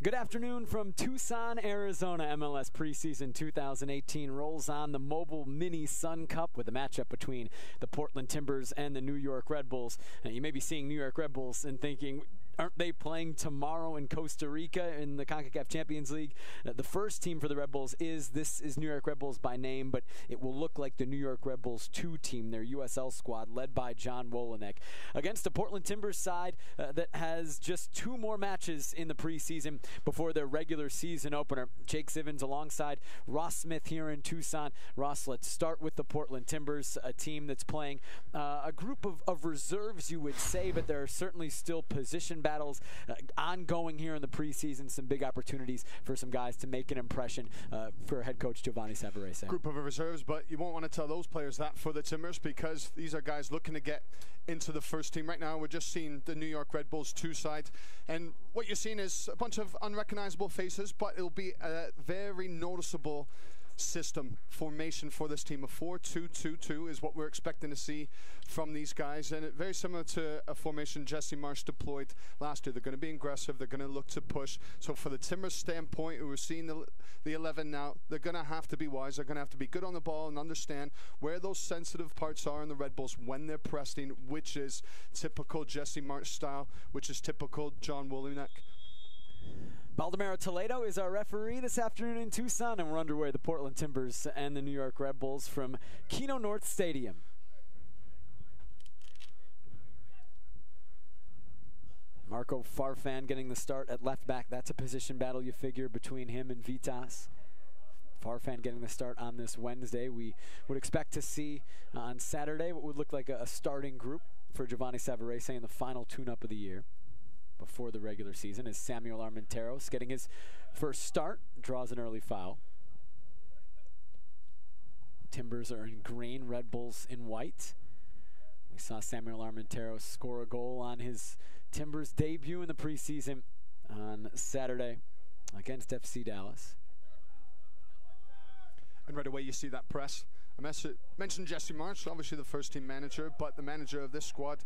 Good afternoon from Tucson, Arizona. MLS preseason 2018 rolls on. The Mobile Mini Sun Cup with a matchup between the Portland Timbers and the New York Red Bulls. And you may be seeing New York Red Bulls and thinking, aren't they playing tomorrow in Costa Rica in the CONCACAF Champions League? The first team for the Red Bulls is New York Red Bulls by name, but it will look like the New York Red Bulls 2 team, their USL squad, led by John Wolyniec, against the Portland Timbers side that has just 2 more matches in the preseason before their regular season opener. Jake Zivins alongside Ross Smith here in Tucson. Ross, let's start with the Portland Timbers, a team that's playing a group of reserves, you would say, but there are certainly still position battles ongoing here in the preseason. Some big opportunities for some guys to make an impression for head coach Giovanni Savarese. Group of reserves, but you won't want to tell those players that for the Timbers, because these are guys looking to get into the first team. Right now we're just seeing the New York Red Bulls 2 side, and what you're seeing is a bunch of unrecognizable faces, but it'll be a very noticeable system formation for this team. A 4-2-2-2 is what we're expecting to see from these guys, and very similar to a formation Jesse Marsch deployed last year. They're going to be aggressive, they're going to look to push. So for the Timbers standpoint, we're seeing the 11 now, they're going to have to be wise, they're going to have to be good on the ball and understand where those sensitive parts are in the Red Bulls when they're pressing, which is typical Jesse Marsch style, which is typical John Wolyniec. Baldomero Toledo is our referee this afternoon in Tucson, and we're underway. The Portland Timbers and the New York Red Bulls from Keno North Stadium. Marco Farfan getting the start at left back. That's a position battle, you figure, between him and Vitas. Farfan getting the start on this Wednesday. We would expect to see on Saturday what would look like a starting group for Giovanni Savarese in the final tune-up of the year before the regular season, as Samuel Armenteros getting his first start, draws an early foul. Timbers are in green, Red Bulls in white. We saw Samuel Armenteros score a goal on his Timbers debut in the preseason on Saturday against FC Dallas. And right away you see that press. I mentioned Jesse Marsch, obviously the first team manager, but the manager of this squad,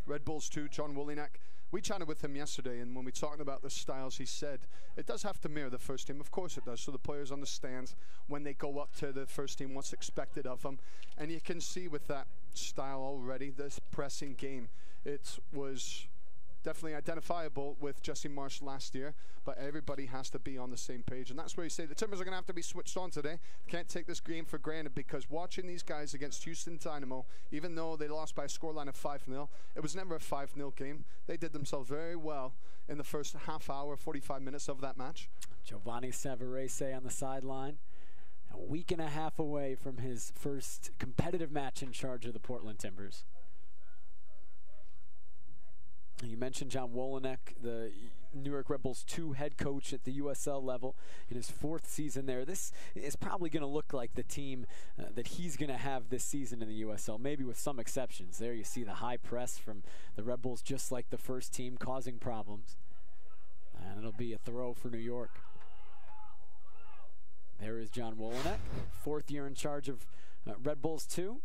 Red Bulls 2, John Wolyniec. We chatted with him yesterday, and when we talked about the styles, he said it does have to mirror the first team. Of course it does, so the players understand when they go up to the first team what's expected of them. And you can see with that style already, this pressing game, it was definitely identifiable with Jesse Marsch last year, but everybody has to be on the same page, and that's where you say the Timbers are going to have to be switched on today. Can't take this game for granted, because watching these guys against Houston Dynamo, even though they lost by a scoreline of 5-0, it was never a 5-0 game. They did themselves very well in the first half hour, 45 minutes of that match. Giovanni Savarese on the sideline, a week and a half away from his first competitive match in charge of the Portland Timbers. You mentioned John Wolyniec, the New York Red Bulls 2 head coach at the USL level in his 4th season there. This is probably going to look like the team that he's going to have this season in the USL, maybe with some exceptions. There you see the high press from the Red Bulls, just like the first team, causing problems. And it'll be a throw for New York. There is John Wolyniec, 4th year in charge of Red Bulls 2.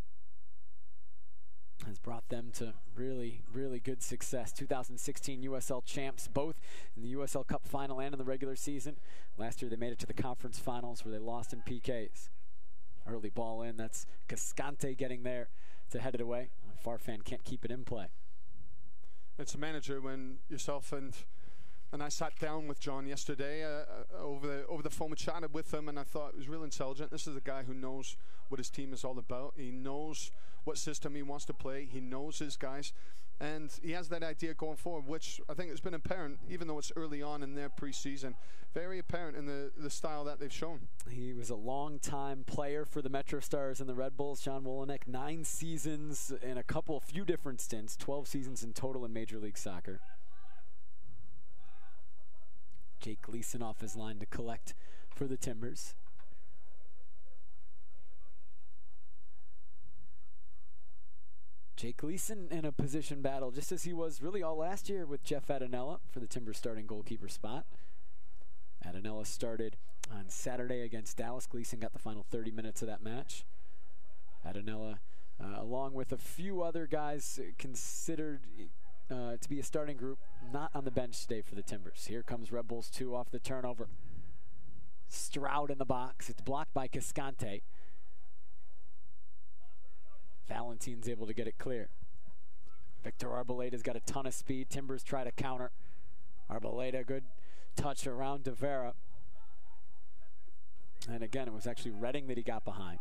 Has brought them to really, really good success. 2016 USL champs, both in the USL Cup final and in the regular season. Last year they made it to the conference finals where they lost in PKs. Early ball in, that's Cascante getting there to head it away. Farfan can't keep it in play. It's a manager when yourself and I sat down with John yesterday over the phone. We chatted with him, and I thought it was real intelligent. This is a guy who knows what his team is all about. He knows what system he wants to play. He knows his guys, and he has that idea going forward, which I think has been apparent, even though it's early on in their preseason, very apparent in the style that they've shown. He was a long-time player for the Metro Stars and the Red Bulls, John Wolyniec, 9 seasons in a few different stints, 12 seasons in total in Major League Soccer. Jake Gleason off his line to collect for the Timbers. Jake Gleason in a position battle, just as he was really all last year with Jeff Adanella for the Timbers starting goalkeeper spot. Adanella started on Saturday against Dallas. Gleason got the final 30 minutes of that match. Adanella, along with a few other guys considered to be a starting group, not on the bench today for the Timbers. Here comes Red Bulls 2 off the turnover. Stroud in the box. It's blocked by Cascante. Valentin's able to get it clear. Victor Arbaleda's got a ton of speed. Timbers try to counter. Arboleda, good touch around De Vera. And again, it was actually Redding that he got behind.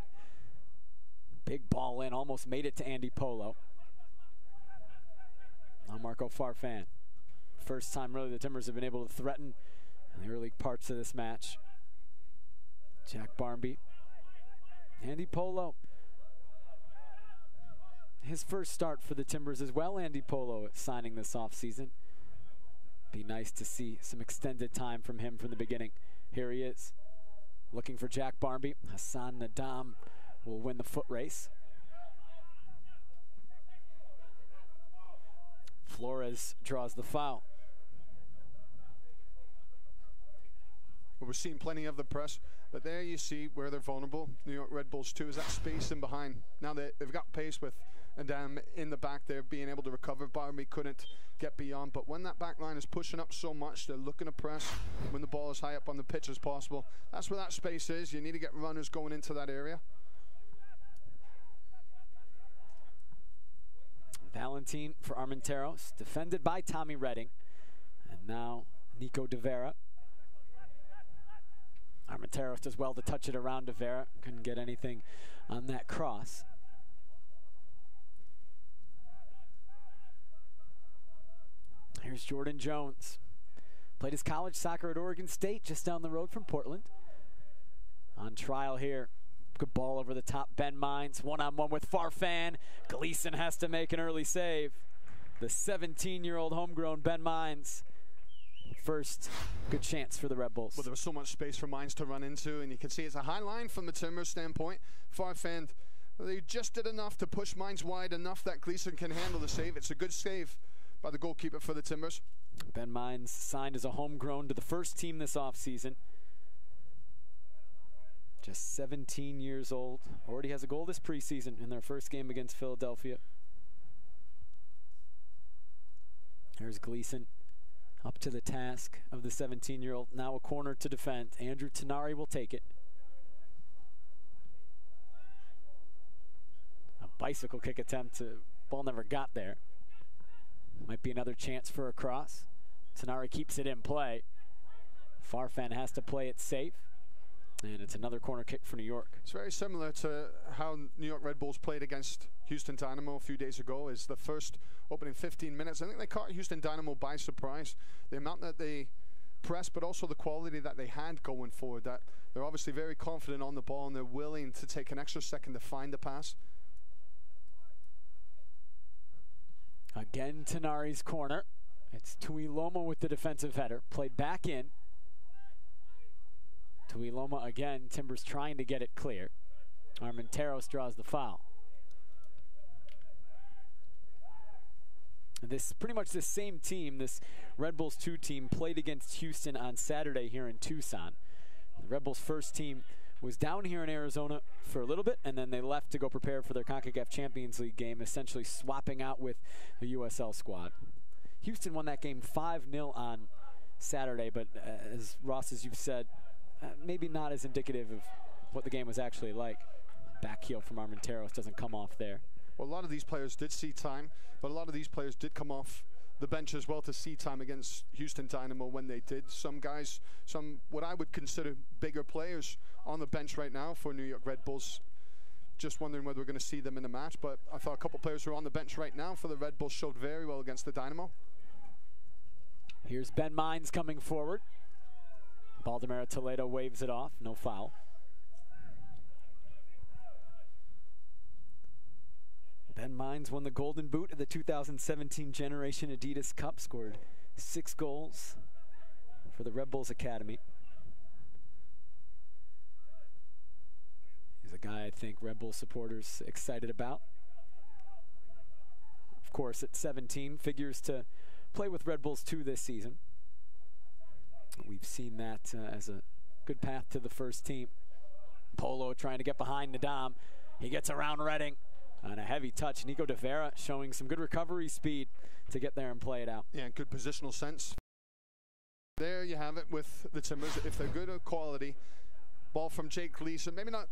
Big ball in, almost made it to Andy Polo. Now Marco Farfan. First time really the Timbers have been able to threaten in the early parts of this match. Jack Barmby. Andy Polo. His first start for the Timbers as well, Andy Polo signing this offseason. Be nice to see some extended time from him from the beginning. Here he is, looking for Jack Barmby. Hassan Nadam will win the foot race. Flores draws the foul. Well, we're seeing plenty of the press, but there you see where they're vulnerable. New York Red Bulls 2 is that space in behind. Now they've got pace with Nadam in the back there, being able to recover. Barmby couldn't get beyond, but when that back line is pushing up so much, they're looking to press when the ball is high up on the pitch as possible. That's where that space is. You need to get runners going into that area. Valentin for Armenteros, defended by Tommy Redding. And now Nico De Vera. Armenteros does well to touch it around De Vera. Couldn't get anything on that cross. Here's Jordan Jones. Played his college soccer at Oregon State, just down the road from Portland. On trial here. Good ball over the top. Ben Mines, one-on-one with Farfan. Gleason has to make an early save. The 17-year-old homegrown Ben Mines. First good chance for the Red Bulls. Well, there was so much space for Mines to run into, and you can see it's a high line from the Timbers standpoint. Farfan, they just did enough to push Mines wide enough that Gleason can handle the save. It's a good save by the goalkeeper for the Timbers. Ben Mines signed as a homegrown to the first team this offseason. Just 17 years old. Already has a goal this preseason in their first game against Philadelphia. Here's Gleason up to the task of the 17-year-old. Now a corner to defend. Andrew Tenari will take it. A bicycle kick attempt. Ball never got there. Might be another chance for a cross. Tenari keeps it in play. Farfan has to play it safe. And it's another corner kick for New York. It's very similar to how New York Red Bulls played against Houston Dynamo a few days ago. Is the first opening 15 minutes. I think they caught Houston Dynamo by surprise. The amount that they pressed, but also the quality that they had going forward. That they're obviously very confident on the ball, and they're willing to take an extra second to find the pass. Again, Tenari's corner. It's Tuiloma with the defensive header. Played back in. Tuiloma again. Timbers trying to get it clear. Armenteros draws the foul. And this is pretty much the same team, this Red Bulls 2 team, played against Houston on Saturday here in Tucson. The Red Bulls first team was down here in Arizona for a little bit, and then they left to go prepare for their CONCACAF Champions League game, essentially swapping out with the USL squad. Houston won that game 5-0 on Saturday, but as Ross, as you've said, maybe not as indicative of what the game was actually like. Back heel from Armenteros doesn't come off there. Well, a lot of these players did see time, but a lot of these players did come off the bench as well to see time against Houston Dynamo when they did. Some guys, some what I would consider bigger players on the bench right now for New York Red Bulls. Just wondering whether we're going to see them in the match, but I thought a couple players who are on the bench right now for the Red Bulls showed very well against the Dynamo. Here's Ben Mines coming forward. Baldemar Toledo waves it off, no foul. Ben Mines won the Golden Boot of the 2017 Generation Adidas Cup, scored 6 goals for the Red Bulls Academy. He's a guy I think Red Bull supporters excited about. Of course, at 17, figures to play with Red Bulls 2 this season. We've seen that as a good path to the first team. Polo trying to get behind Nadam. He gets around Redding. And a heavy touch. Nico de Vera showing some good recovery speed to get there and play it out. Yeah, and good positional sense. There you have it with the Timbers. If they're good at quality, ball from Jake Gleason, maybe not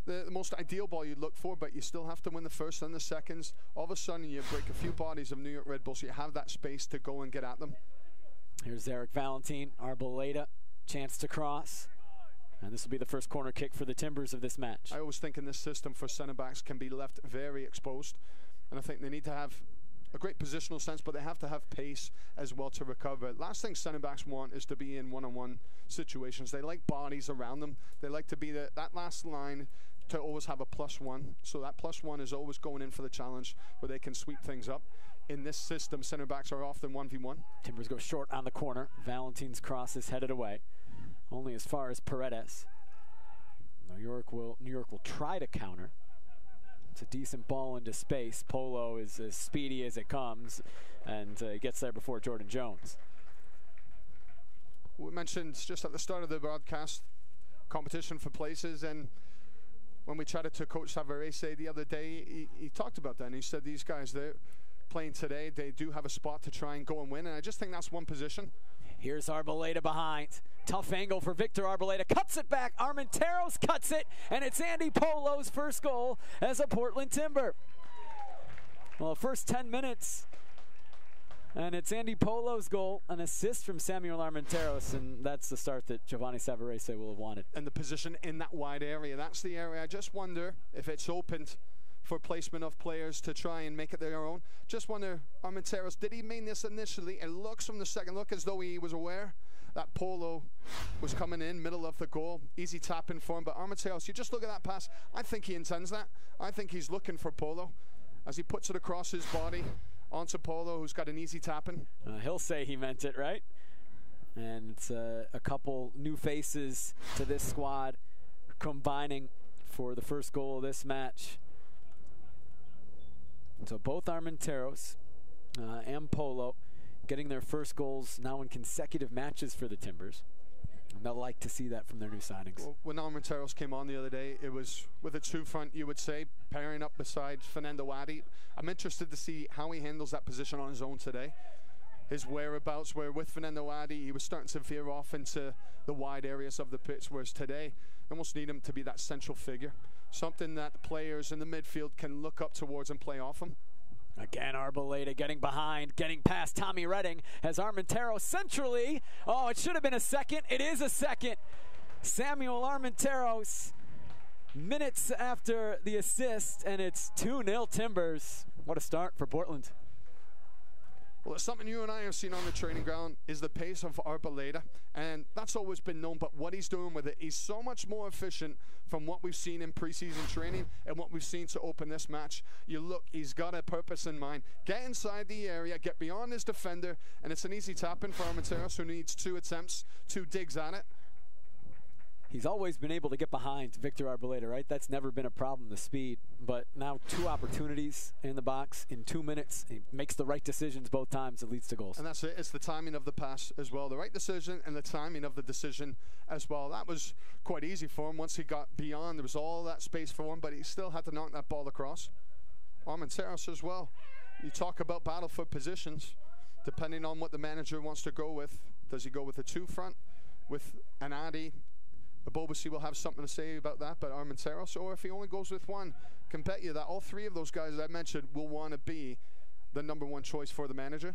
the most ideal ball you'd look for, but you still have to win the first and the seconds. All of a sudden, you break a few bodies of New York Red Bulls, so you have that space to go and get at them. Here's Eric Valentin, Arboleda, chance to cross. And this will be the first corner kick for the Timbers of this match. I always think in this system for center backs can be left very exposed. And I think they need to have a great positional sense, but they have to have pace as well to recover. Last thing center backs want is to be in one-on-one situations. They like bodies around them. They like to be that last line to always have a +1. So that +1 is always going in for the challenge where they can sweep things up. In this system, center backs are often 1v1. Timbers go short on the corner. Valentin's cross is headed away. Only as far as Paredes. New York will try to counter. It's a decent ball into space. Polo is as speedy as it comes, and gets there before Jordan Jones. We mentioned just at the start of the broadcast competition for places, and when we chatted to Coach Savarese the other day, he talked about that, and he said these guys, they're playing today, they do have a spot to try and go and win, and I just think that's one position. Here's Arboleda behind. Tough angle for Victor Arboleda. Cuts it back. Armenteros cuts it. And it's Andy Polo's first goal as a Portland Timber. Well, the first 10 minutes. And it's Andy Polo's goal. An assist from Samuel Armenteros. And that's the start that Giovanni Savarese will have wanted. And the position in that wide area. That's the area. I just wonder if it's opened for placement of players to try and make it their own. Just wonder, Armenteros, did he mean this initially? It looks from the second look as though he was aware that Polo was coming in, middle of the goal. Easy tapping for him, but Armenteros, you just look at that pass, I think he intends that. I think he's looking for Polo as he puts it across his body onto Polo, who's got an easy tapping. He'll say he meant it, right? And it's a couple new faces to this squad combining for the first goal of this match. So both Armenteros and Polo getting their first goals now in consecutive matches for the Timbers. And they'll like to see that from their new signings. Well, when Armenteros came on the other day, it was with a two-front, you would say, pairing up beside Fernando Adi. I'm interested to see how he handles that position on his own today. His whereabouts, where with Fernando Adi, he was starting to veer off into the wide areas of the pitch, whereas today, you almost need him to be that central figure. Something that the players in the midfield can look up towards and play off him. Again, Arboleda getting behind, getting past Tommy Redding as Armenteros centrally. Oh, it should have been a second. It is a second. Samuel Armenteros, minutes after the assist, and it's 2-0 Timbers. What a start for Portland. Well, it's something you and I have seen on the training ground is the pace of Arboleda, and that's always been known, but what he's doing with it, he's so much more efficient from what we've seen in preseason training and what we've seen to open this match. You look, he's got a purpose in mind. Get inside the area, get beyond his defender, and it's an easy tap-in for Armenteros, who needs 2 attempts, 2 digs at it. He's always been able to get behind Victor Arboleda, right? That's never been a problem, the speed. But now 2 opportunities in the box in 2 minutes. He makes the right decisions both times. It leads to goals. And that's it. It's the timing of the pass as well. The right decision and the timing of the decision as well. That was quite easy for him once he got beyond. There was all that space for him, but he still had to knock that ball across. Armenteros as well. You talk about battle for positions. Depending on what the manager wants to go with. Does he go with a 2 front with an Adi? Abobasi will have something to say about that, but Armenteros, or if he only goes with 1, can bet you that all 3 of those guys that I mentioned will want to be the #1 choice for the manager.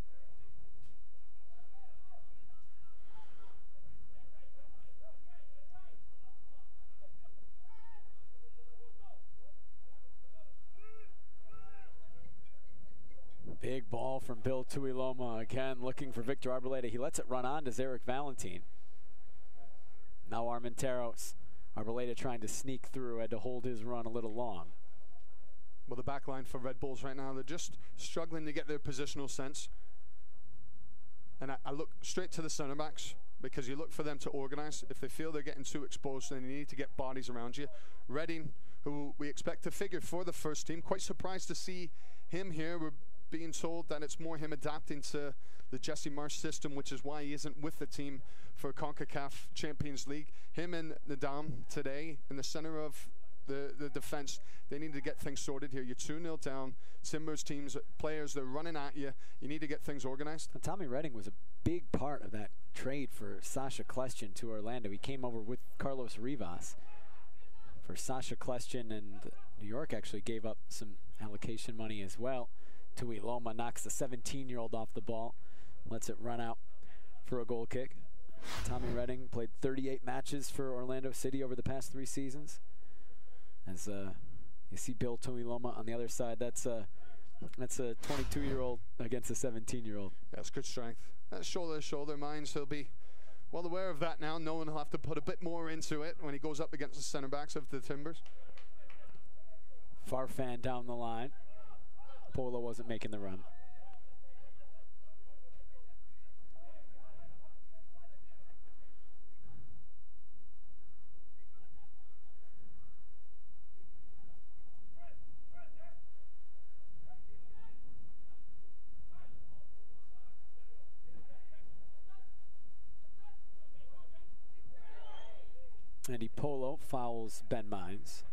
Big ball from Bill Tuiloma, again looking for Victor Arboleda. He lets it run on to Eric Valentin. Now Armenteros. Arboleda trying to sneak through, had to hold his run a little long. Well, the back line for Red Bulls right now, they're just struggling to get their positional sense. And I look straight to the center backs because you look for them to organize. If they feel they're getting too exposed, then you need to get bodies around you. Redding, who we expect to figure for the first team, quite surprised to see him here. We're being told that it's more him adapting to the Jesse Marsh system, which is why he isn't with the team for CONCACAF Champions League. Him and Nadam today in the center of the defense. They need to get things sorted here. You're 2-0 down. Timbers teams, players, they're running at you. You need to get things organized. Now, Tommy Redding was a big part of that trade for Sasha Kleshin to Orlando. He came over with Carlos Rivas for Sasha Kleshin, and New York actually gave up some allocation money as well. Tui Loma knocks the 17-year-old off the ball, lets it run out for a goal kick. Tommy Redding played 38 matches for Orlando City over the past 3 seasons. As you see Bill Tui Loma on the other side, that's a 22-year-old against a 17-year-old. That's good strength. That's shoulder to shoulder. Mines, he'll be well aware of that now, knowing he'll have to put a bit more into it when he goes up against the center backs of the Timbers. Farfan down the line. Polo wasn't making the run. Andy Polo fouls Ben Mines.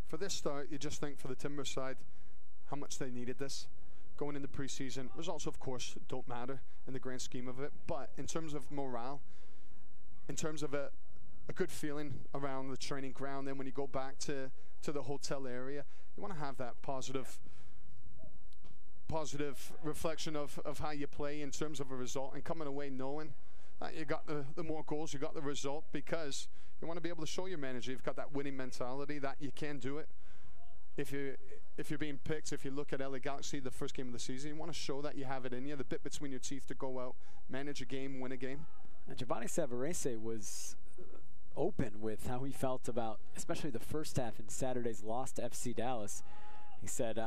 For this start, you just think for the Timber side how much they needed this. Going into preseason, results of course don't matter in the grand scheme of it, but in terms of morale, in terms of a good feeling around the training ground, then when you go back to the hotel area, you want to have that positive reflection of how you play in terms of a result, and coming away knowing that you got the more goals, you got the result, because you want to be able to show your manager you've got that winning mentality, that you can do it. If you're being picked, if you look at LA Galaxy, the first game of the season, you want to show that you have it in you, the bit between your teeth to go out, manage a game, win a game. And Giovanni Savarese was open with how he felt about especially the first half in Saturday's loss to FC Dallas. He said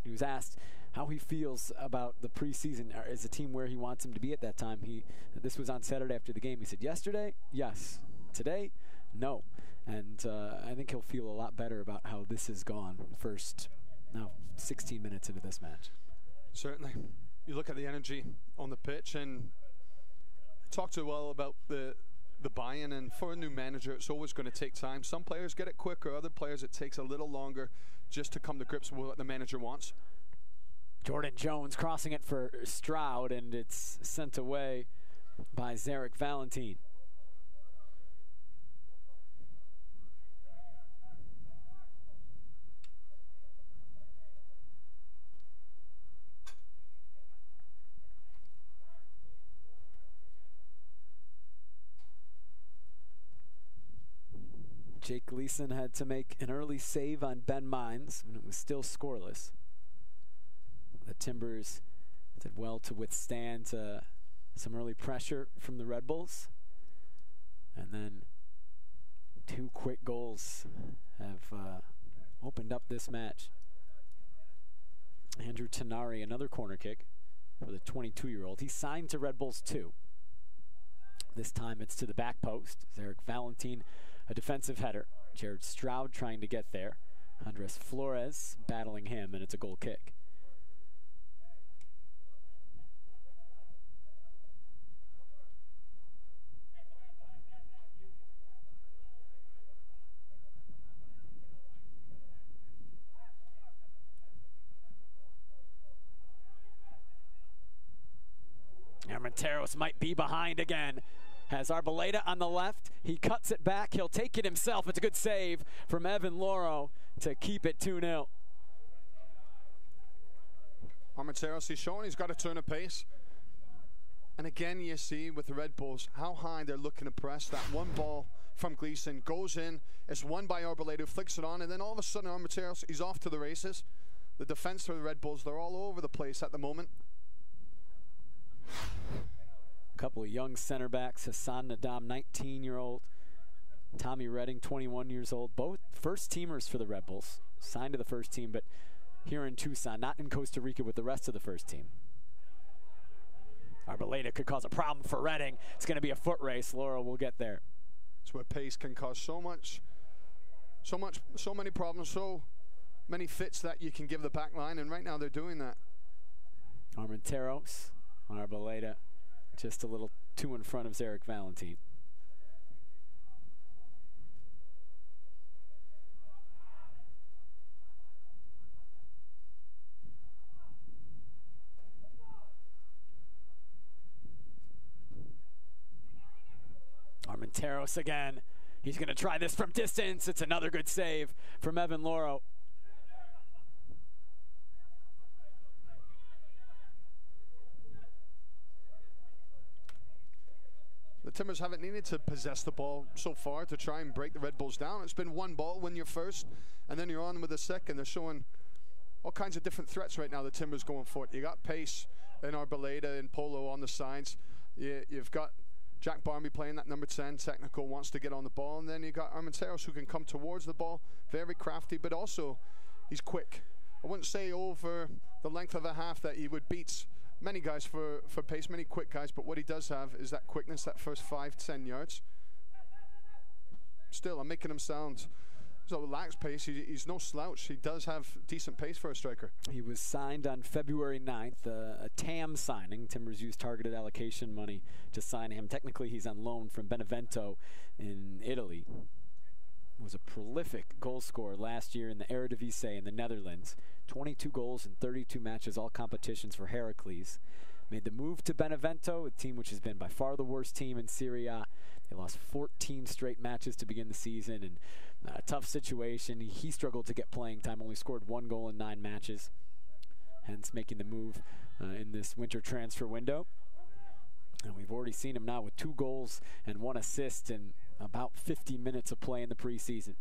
he was asked how he feels about the preseason as a team where he wants him to be at that time. This was on Saturday after the game. He said, yesterday, yes. Today, no. And I think he'll feel a lot better about how this has gone first, now 16 minutes into this match. Certainly. You look at the energy on the pitch and talk to well about the buy-in, and for a new manager, it's always going to take time. Some players get it quicker, other players it takes a little longer just to come to grips with what the manager wants. Jordan Jones crossing it for Stroud, and it's sent away by Zarek Valentin. Jake Gleason had to make an early save on Ben Mines when it was still scoreless. The Timbers did well to withstand some early pressure from the Red Bulls. And then 2 quick goals have opened up this match. Andrew Tenari, another corner kick for the 22-year-old. He's signed to Red Bulls 2. This time it's to the back post. Zarek Valentin, a defensive header. Jared Stroud trying to get there. Andres Flores battling him, and it's a goal kick. Armenteros might be behind again. Has Arboleda on the left. He cuts it back. He'll take it himself. It's a good save from Evan Loro to keep it 2-0. Armenteros, he's showing he's got a turn of pace. And again, you see with the Red Bulls how high they're looking to press. That one ball from Gleason goes in. It's won by Arboleda, flicks it on, and then all of a sudden Armenteros, he's off to the races. The defense for the Red Bulls, they're all over the place at the moment. Couple of young center backs, Hassan Nadam, 19-year-old, Tommy Redding, 21 years old, both first teamers for the Red Bulls, signed to the first team, but here in Tucson, not in Costa Rica with the rest of the first team. Arboleda could cause a problem for Redding. It's going to be a foot race. Laura will get there. It's where pace can cause so many problems, so many fits that you can give the back line, and right now they're doing that. Armenteros, Arboleda. Just a little 2 in front of Eric Valentin. Armenteros again. He's going to try this from distance. It's another good save from Evan Loro. The Timbers haven't needed to possess the ball so far to try and break the Red Bulls down. It's been one ball when you're first, and then you're on with the second. They're showing all kinds of different threats right now, the Timbers going for it. You got pace in Arboleda and Polo on the sides. You've got Jack Barmby playing that number 10, technical, wants to get on the ball. And then you got Armenteros who can come towards the ball, very crafty, but also he's quick. I wouldn't say over the length of a half that he would beat many guys for pace, many quick guys, but what he does have is that quickness, that first 5-10 yards. Still, I'm making him sound so lax pace. He's no slouch. He does have decent pace for a striker. He was signed on February 9th, a TAM signing. Timbers used targeted allocation money to sign him. Technically, he's on loan from Benevento in Italy. Was a prolific goal scorer last year in the Eredivisie in the Netherlands. 22 goals in 32 matches, all competitions for Heracles. Made the move to Benevento, a team which has been by far the worst team in Serie A. They lost 14 straight matches to begin the season, and a tough situation. He struggled to get playing time, only scored 1 goal in 9 matches, hence making the move in this winter transfer window. And we've already seen him now with 2 goals and 1 assist in about 50 minutes of play in the preseason.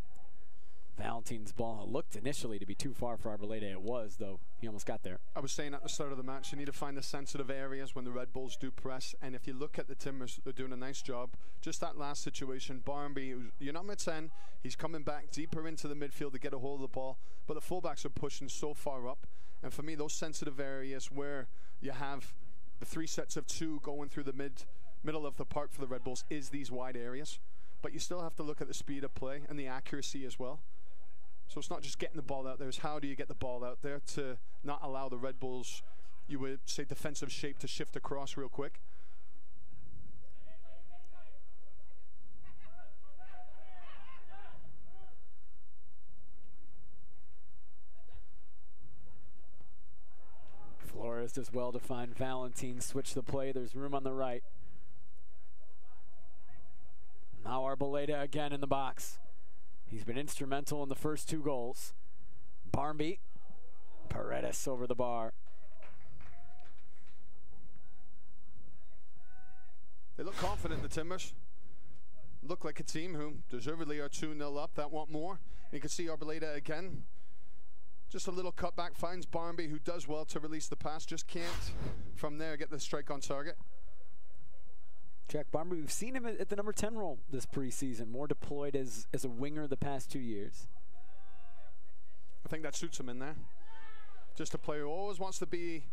Valentin's ball looked initially to be too far for Arboleda. It was, though. He almost got there. I was saying at the start of the match, you need to find the sensitive areas when the Red Bulls do press. And if you look at the Timbers, they're doing a nice job. Just that last situation, Barmby, you're number 10. He's coming back deeper into the midfield to get a hold of the ball. But the fullbacks are pushing so far up. And for me, those sensitive areas where you have the 3 sets of 2 going through the middle of the park for the Red Bulls is these wide areas. But you still have to look at the speed of play and the accuracy as well. So it's not just getting the ball out there, it's how do you get the ball out there to not allow the Red Bulls, you would say, defensive shape to shift across real quick. Flores does well to find Valentin, switch the play, there's room on the right. Now Arboleda again in the box. He's been instrumental in the first 2 goals. Barmby, Paredes over the bar. They look confident, the Timbers. Look like a team who deservedly are 2-0 up, that want more. You can see Arboleda again. Just a little cutback, finds Barmby, who does well to release the pass, just can't from there get the strike on target. Jack Barmby, we've seen him at the number 10 role this preseason, more deployed as a winger the past 2 years. I think that suits him in there. Just a player who always wants to be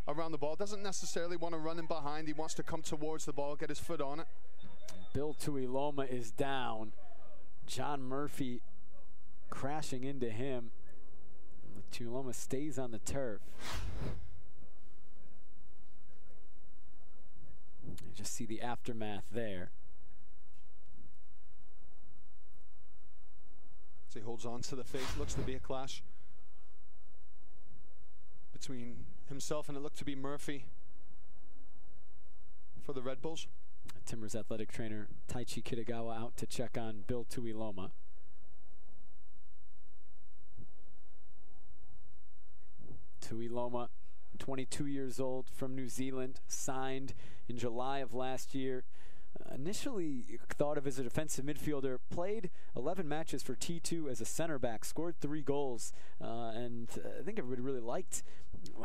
around the ball, doesn't necessarily want to run in behind, he wants to come towards the ball, get his foot on it. Bill Tuiloma is down. John Murphy crashing into him. Tuiloma stays on the turf. You just see the aftermath there. So he holds on to the face. Looks to be a clash between himself and it looked to be Murphy for the Red Bulls. Timbers athletic trainer Taichi Kitagawa out to check on Bill Tuiloma. Tuiloma, 22 years old, from New Zealand, signed in July of last year. Initially thought of as a defensive midfielder, played 11 matches for T2 as a center back, scored 3 goals, and I think everybody really liked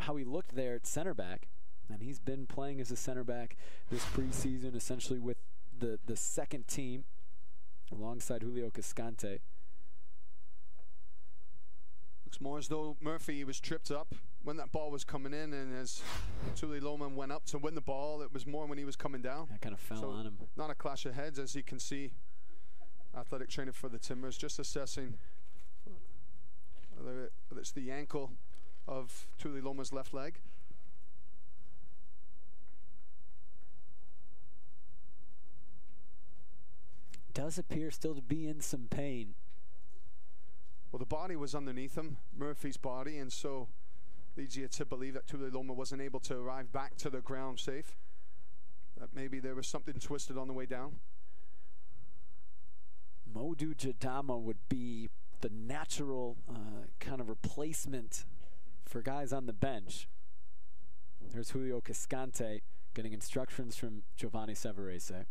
how he looked there at center back. And he's been playing as a center back this preseason, essentially with the second team alongside Julio Cascante. Looks more as though Murphy was tripped up when that ball was coming in, and as Tuiloma went up to win the ball, it was more when he was coming down. That kind of fell on him. Not a clash of heads, as you can see. Athletic trainer for the Timbers just assessing whether it's the ankle of Tuiloma's left leg. does appear still to be in some pain. Well, the body was underneath him, Murphy's body, and so leads you to believe that Tuiloma wasn't able to arrive back to the ground safe. That maybe there was something twisted on the way down. Modou Jadama would be the natural kind of replacement for guys on the bench. There's Julio Cascante getting instructions from Giovanni Savarese.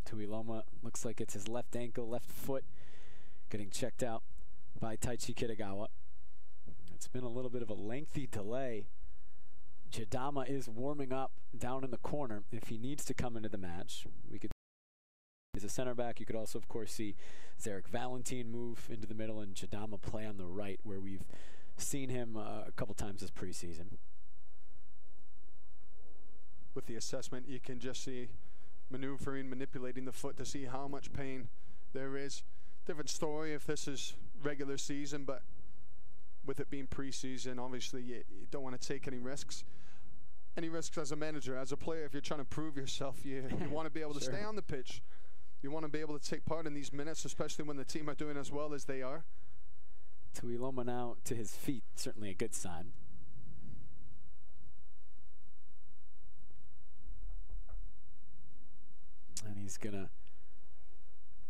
Tuiloma looks like it's his left ankle, left foot getting checked out by Taichi Kitagawa. It's been a little bit of a lengthy delay. Jadama is warming up down in the corner if he needs to come into the match. We could as a center back. You could also, of course, see Zarek Valentin move into the middle and Jadama play on the right, where we've seen him a couple times this preseason. With the assessment, you can just see maneuvering, manipulating the foot to see how much pain there is. Different story if this is regular season, but with it being preseason, obviously you don't want to take any risks. Any risks as a manager, as a player, if you're trying to prove yourself, you want to be able to stay on the pitch. You want to be able to take part in these minutes, especially when the team are doing as well as they are. Tuiloma now to his feet, certainly a good sign. And he's going to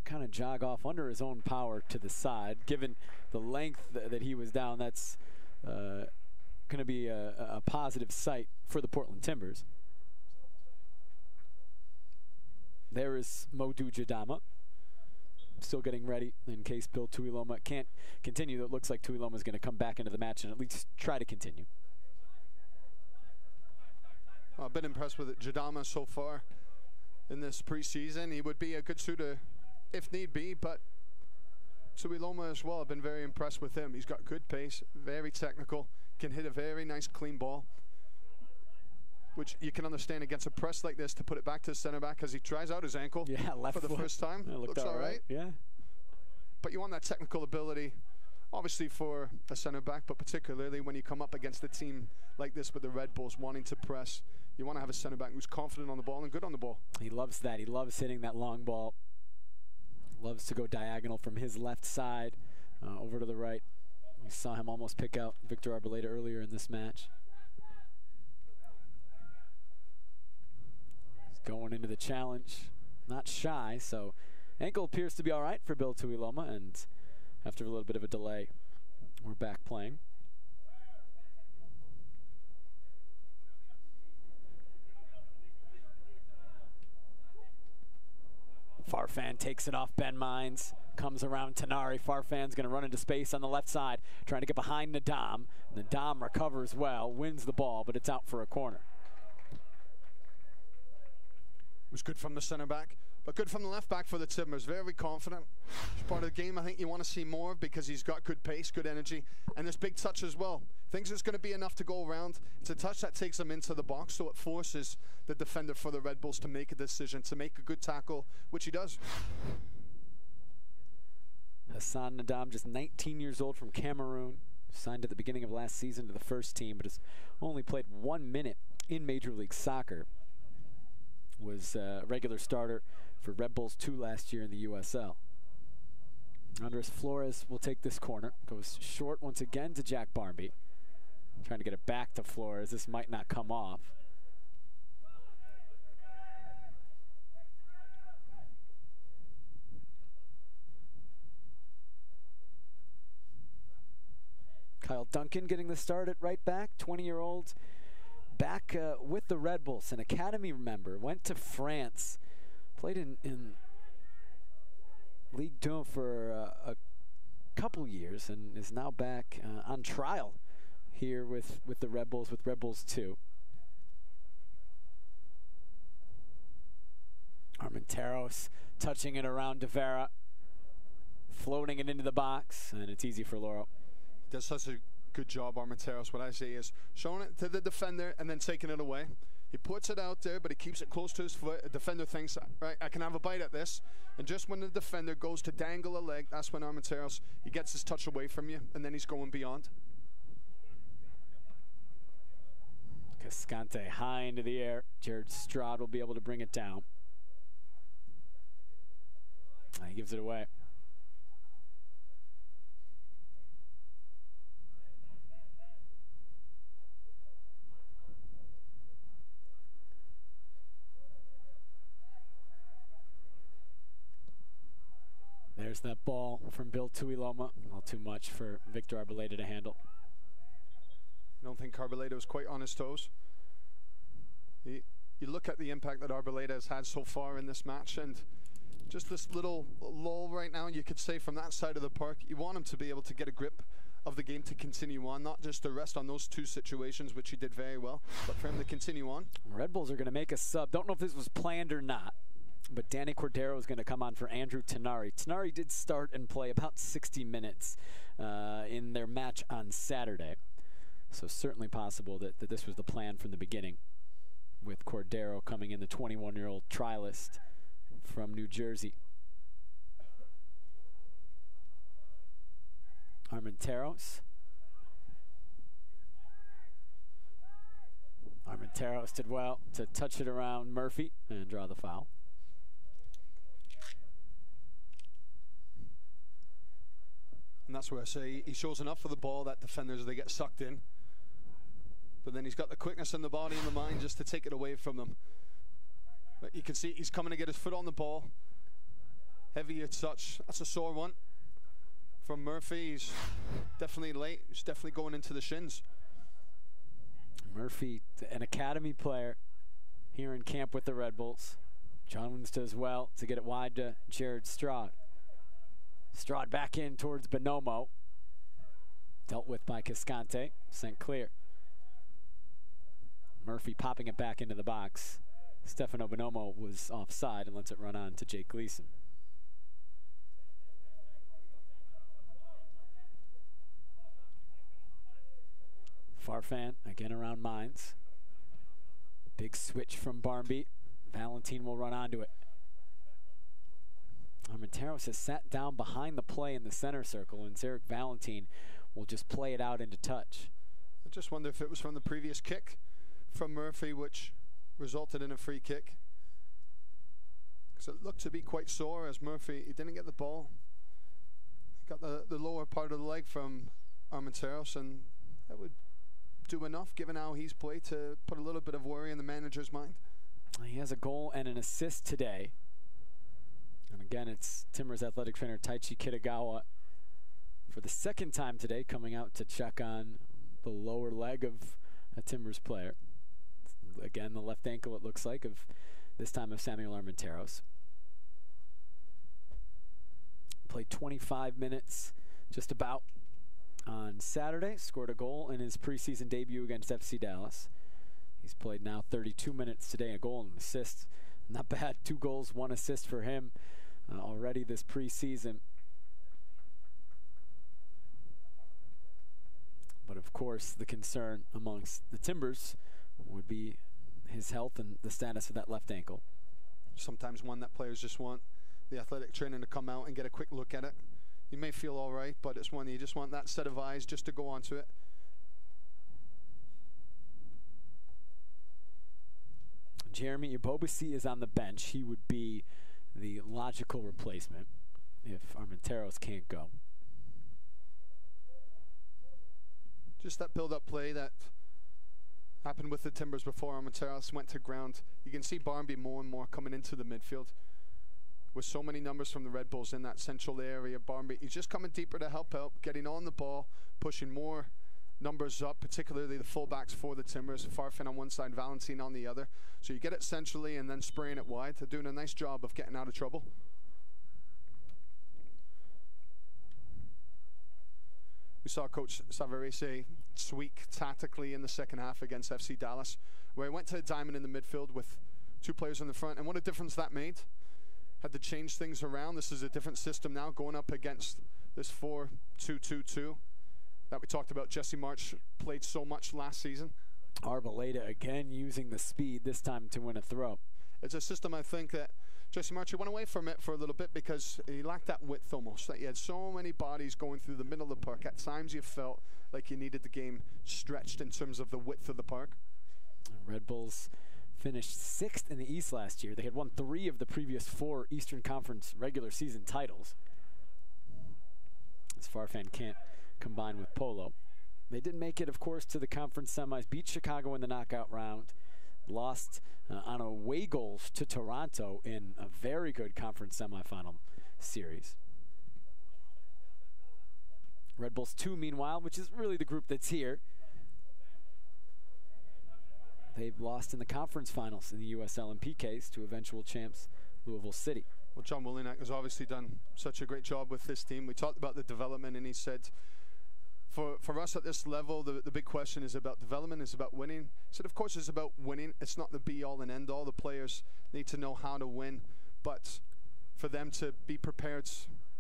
kind of jog off under his own power to the side. Given the length that he was down, that's going to be a positive sight for the Portland Timbers. There is Modou Jadama, still getting ready in case Bill Tuiloma can't continue. It looks like Tuiloma is going to come back into the match and at least try to continue. I've been impressed with Jadama so far in this preseason. He would be a good suitor if need be, but Tuiloma as well, I've been very impressed with him. He's got good pace, very technical, can hit a very nice clean ball, which you can understand against a press like this to put it back to the center back as he tries out his ankle left for the first time. It looks all right. Yeah. But you want that technical ability, obviously, for a center back, but particularly when you come up against a team like this with the Red Bulls wanting to press. You want to have a center back who's confident on the ball and good on the ball. He loves that. He loves hitting that long ball. Loves to go diagonal from his left side over to the right. We saw him almost pick out Victor Arboleda earlier in this match. He's going into the challenge, not shy, so ankle appears to be all right for Bill Tuiloma, and after a little bit of a delay, we're back playing. Farfan takes it off Ben Mines, comes around Tanari. Farfan's going to run into space on the left side, trying to get behind Nadam. Nadam recovers well, wins the ball, but it's out for a corner. It was good from the center back, but good from the left back for the Timbers. Very confident. It's part of the game I think you want to see more of because he's got good pace, good energy, and this big touch as well. Thinks it's going to be enough to go around. It's a touch that takes him into the box, so it forces the defender for the Red Bulls to make a decision, to make a good tackle, which he does. Hassan Nadam, just 19 years old, from Cameroon. Signed at the beginning of last season to the first team, but has only played 1 minute in Major League Soccer. Was a regular starter for Red Bulls 2 last year in the USL. Andres Flores will take this corner. Goes short once again to Jack Barmby. Trying to get it back to Flores. This might not come off. Kyle Duncan getting the start at right back, 20-year-old. Back with the Red Bulls, an academy member, went to France, played in Ligue 2 for a couple years, and is now back on trial here with the Red Bulls, with Red Bulls 2. Armenteros touching it around De Vera, floating it into the box, and it's easy for Loro. Does such a good job, Armenteros. What I say is showing it to the defender and then taking it away. He puts it out there, but he keeps it close to his foot. A defender thinks, right, I can have a bite at this. And just when the defender goes to dangle a leg, that's when Armenteros, he gets his touch away from you, and then he's going beyond. Cascante high into the air. Jared Stroud will be able to bring it down. He gives it away. There's that ball from Bill Tuiloma. All too much for Victor Arboleda to handle. I don't think Arboleda was quite on his toes. You look at the impact that Arboleda has had so far in this match, and just this little lull right now, you could say, from that side of the park. You want him to be able to get a grip of the game to continue on, not just to rest on those two situations, which he did very well, but for him to continue on. Red Bulls are going to make a sub. Don't know if this was planned or not, but Danny Cordero is going to come on for Andrew Tenari. Tenari did start and play about 60 minutes in their match on Saturday. So certainly possible that this was the plan from the beginning, with Cordero coming in, the 21-year-old trialist from New Jersey. Armenteros. Armenteros did well to touch it around Murphy and draw the foul. And that's where I say he shows enough for the ball that defenders, they get sucked in. But then he's got the quickness in the body and the mind just to take it away from them. But you can see he's coming to get his foot on the ball. Heavy as such. That's a sore one from Murphy. He's definitely late. He's definitely going into the shins. Murphy, an academy player here in camp with the Red Bulls. Jones does well to get it wide to Jared Stroud. Stroud back in towards Bonomo. Dealt with by Cascante. Sent clear. Murphy popping it back into the box. Stefano Bonomo was offside and lets it run on to Jake Gleason. Farfan again around Mines. Big switch from Barmby. Valentin will run onto it. Armenteros has sat down behind the play in the center circle, and Zarek Valentin will just play it out into touch. I just wonder if it was from the previous kick from Murphy, which resulted in a free kick. Because it looked to be quite sore as Murphy, he didn't get the ball. He got the lower part of the leg from Armenteros, and that would do enough, given how he's played, to put a little bit of worry in the manager's mind. He has a goal and an assist today. And again, it's Timbers athletic trainer Taichi Kitagawa for the second time today coming out to check on the lower leg of a Timbers player. Again, the left ankle, it looks like, of this time of Samuel Armenteros. Played 25 minutes just about on Saturday. Scored a goal in his preseason debut against FC Dallas. He's played now 32 minutes today, a goal and an assist. Not bad, 2 goals, 1 assist for him already this preseason. But of course, the concern amongst the Timbers would be his health and the status of that left ankle. Sometimes one that players just want the athletic trainer to come out and get a quick look at it. You may feel all right, but it's one you just want that set of eyes just to go onto it. Jeremy Ebobisi is on the bench. He would be the logical replacement if Armenteros can't go. Just that build-up play that happened with the Timbers before Armenteros went to ground. You can see Barmby more and more coming into the midfield. With so many numbers from the Red Bulls in that central area, Barmby, he's just coming deeper to help out, getting on the ball, pushing more numbers up, particularly the fullbacks for the Timbers. Farfan on one side, Valentin on the other. So you get it centrally and then spraying it wide. They're doing a nice job of getting out of trouble. We saw Coach Savarese tweak tactically in the second half against FC Dallas, where he went to a diamond in the midfield with 2 players in the front, and what a difference that made. Had to change things around. This is a different system now, going up against this 4-2-2-2 that we talked about. Jesse March played so much last season. Arboleda again using the speed, this time to win a throw. It's a system, I think, that Jesse March went away from it for a little bit because he lacked that width almost. That he had so many bodies going through the middle of the park. At times you felt like you needed the game stretched in terms of the width of the park. Red Bulls finished 6th in the East last year. They had won 3 of the previous 4 Eastern Conference regular season titles. As Farfan can't combine with Polo. They didn't make it, of course, to the conference semis, beat Chicago in the knockout round, lost on away goals to Toronto in a very good conference semifinal series. Red Bulls 2, meanwhile, which is really the group that's here, they've lost in the conference finals in the USLMP case to eventual champs Louisville City. Well, John Wolyniak has obviously done such a great job with this team. We talked about the development, and he said, for us at this level, the big question is about development, it's about winning. He said, of course, it's about winning. It's not the be-all and end-all. The players need to know how to win, but for them to be prepared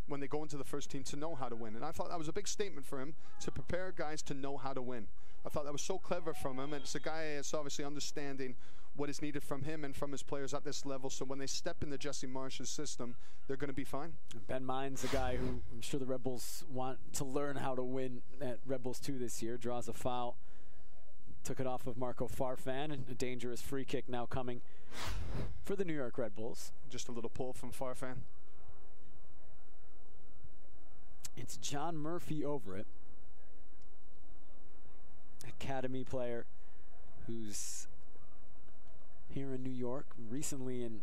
when they go into the first team to know how to win. And I thought that was a big statement for him, to prepare guys to know how to win. I thought that was so clever from him, and it's a guy that's obviously understanding what is needed from him and from his players at this level, so when they step into Jesse Marsh's system, they're going to be fine. Ben Mine's a guy who I'm sure the Red Bulls want to learn how to win at Red Bulls 2 this year. Draws a foul, took it off of Marco Farfan, and a dangerous free kick now coming for the New York Red Bulls. Just a little pull from Farfan. It's John Murphy over it. Academy player who's here in New York, recently in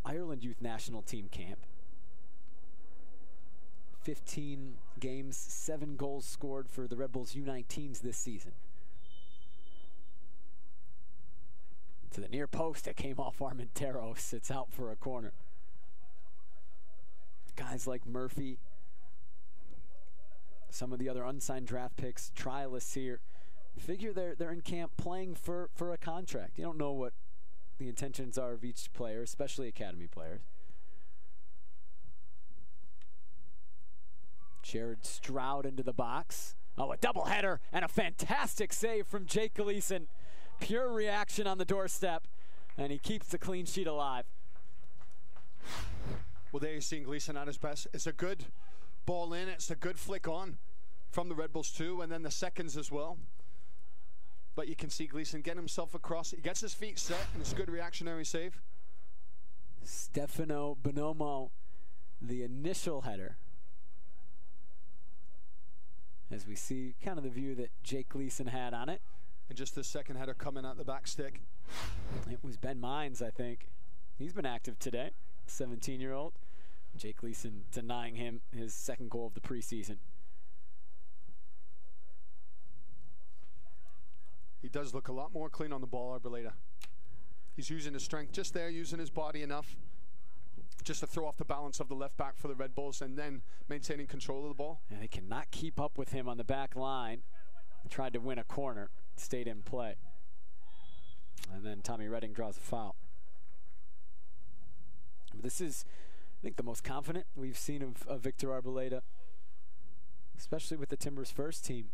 Ireland Youth National Team camp. 15 games, 7 goals scored for the Red Bulls U19s this season. To the near post, it came off Armenteros. It's out for a corner. Guys like Murphy, some of the other unsigned draft picks, trialists here, figure they're in camp playing for a contract. You don't know what the intentions are of each player, especially academy players. Jared Stroud into the box. Oh, a doubleheader and a fantastic save from Jake Gleason. Pure reaction on the doorstep, and he keeps the clean sheet alive. Well, there you're seeing Gleason at his best. It's a good ball in. It's a good flick on from the Red Bulls too, and then the seconds as well. But you can see Gleason getting himself across. He gets his feet set, and it's a good reactionary save. Stefano Bonomo, the initial header. As we see kind of the view that Jake Gleason had on it. And just the second header coming out the back stick. It was Ben Mines, I think. He's been active today, 17-year-old. Jake Gleason denying him his second goal of the preseason. He does look a lot more clean on the ball, Arboleda. He's using his strength just there, using his body enough just to throw off the balance of the left back for the Red Bulls and then maintaining control of the ball. And they cannot keep up with him on the back line. Tried to win a corner, stayed in play. And then Tommy Redding draws a foul. This is, I think, the most confident we've seen of Victor Arboleda, especially with the Timbers first team.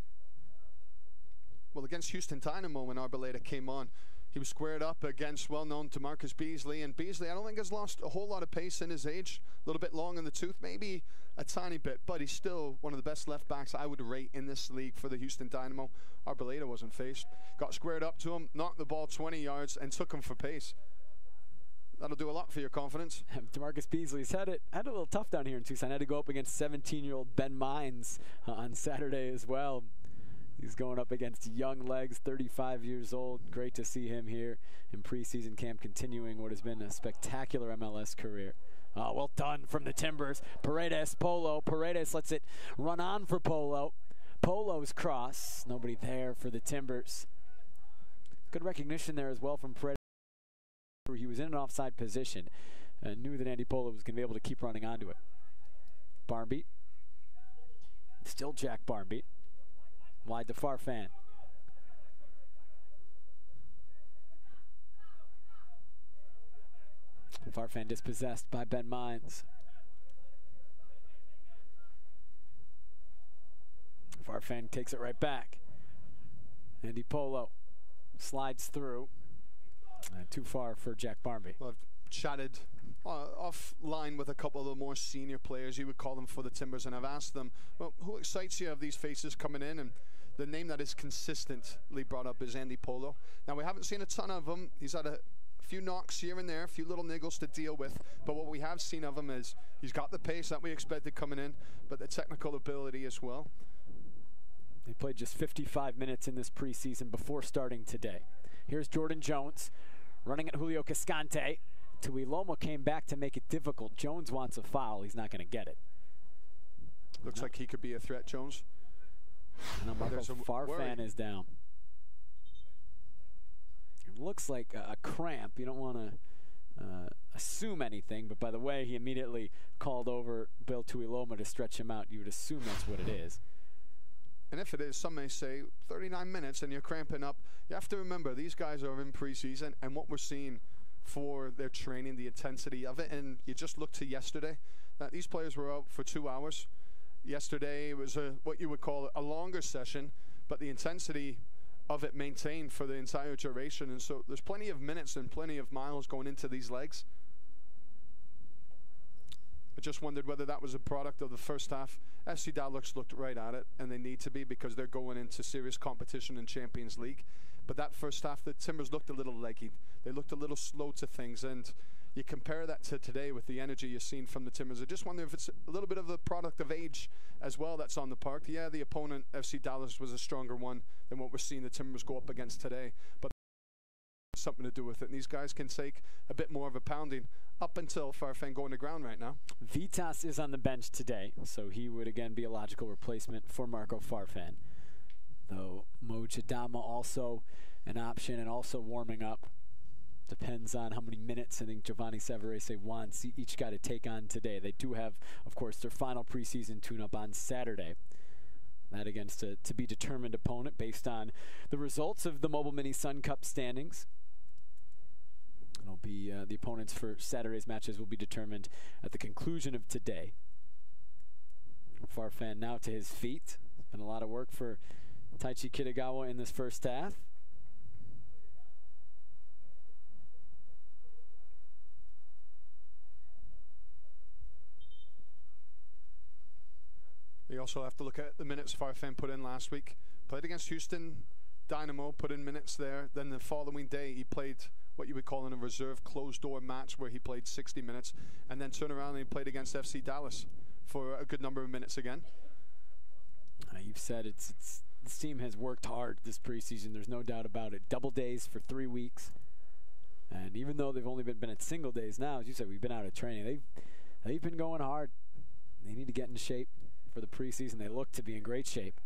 Well, against Houston Dynamo, when Arboleda came on, he was squared up against well-known DeMarcus Beasley. And Beasley, I don't think, has lost a whole lot of pace in his age. A little bit long in the tooth, maybe a tiny bit. But he's still one of the best left backs I would rate in this league for the Houston Dynamo. Arboleda wasn't faced. Got squared up to him, knocked the ball 20 yards, and took him for pace. That'll do a lot for your confidence. DeMarcus Beasley's had a little tough down here in Tucson. Had to go up against 17-year-old Ben Mines on Saturday as well. He's going up against young legs, 35 years old. Great to see him here in preseason camp, continuing what has been a spectacular MLS career. Oh, well done from the Timbers. Paredes, Polo. Paredes lets it run on for Polo. Polo's cross. Nobody there for the Timbers. Good recognition there as well from Paredes. He was in an offside position and knew that Andy Polo was going to be able to keep running onto it. Barnby. Still Jack Barnby. Wide to Farfan. Farfan dispossessed by Ben Mines. Farfan takes it right back. Andy Polo slides through. Too far for Jack Barmby. Well, I've chatted offline with a couple of the more senior players, you would call them, for the Timbers, and I've asked them, well, who excites you of these faces coming in? And the name that is consistently brought up is Andy Polo. Now, we haven't seen a ton of him. He's had a few knocks here and there, a few little niggles to deal with, but what we have seen of him is he's got the pace that we expected coming in, but the technical ability as well. He played just 55 minutes in this preseason before starting today. Here's Jordan Jones running at Julio Cascante. Tuiloma came back to make it difficult. Jones wants a foul. He's not going to get it. Looks like he could be a threat, Jones. Now Marco Farfan is down. It looks like a cramp. You don't want to assume anything, but by the way he immediately called over Bill Tuiloma to stretch him out, you would assume that's what it is. And if it is, some may say 39 minutes and you're cramping up. You have to remember, these guys are in preseason, and what we're seeing for their training, the intensity of it, and you just look to yesterday, that these players were out for 2 hours. Yesterday it was what you would call a longer session, but the intensity of it maintained for the entire duration, and so there's plenty of minutes and plenty of miles going into these legs. I just wondered whether that was a product of the first half. FC Dallas looked right at it, and they need to be, because they're going into serious competition in Champions League. But that first half, the Timbers looked a little leggy. They looked a little slow to things, and you compare that to today with the energy you've seen from the Timbers. I just wonder if it's a little bit of a product of age as well that's on the park. Yeah, the opponent, FC Dallas, was a stronger one than what we're seeing the Timbers go up against today, but something to do with it, and these guys can take a bit more of a pounding up until Farfan going to ground right now. Vitas is on the bench today, so he would again be a logical replacement for Marco Farfan, though Mojadama also an option and also warming up. Depends on how many minutes I think Giovanni Savarese wants each guy to take on today. They do have, of course, their final preseason tune-up on Saturday. That against a to be determined opponent based on the results of the Mobile Mini Sun Cup standings. It'll be the opponents for Saturday's matches will be determined at the conclusion of today. Farfan now to his feet. It's been a lot of work for Taichi Kitagawa in this first half. You also have to look at the minutes Farfan put in last week. Played against Houston Dynamo, put in minutes there. Then the following day he played what you would call in a reserve closed-door match where he played 60 minutes. And then turned around and he played against FC Dallas for a good number of minutes again. You've said this team has worked hard this preseason. There's no doubt about it. Double days for 3 weeks. And even though they've only been at single days now, as you said, we've been out of training. They've been going hard. They need to get in shape for the preseason. They look to be in great shape.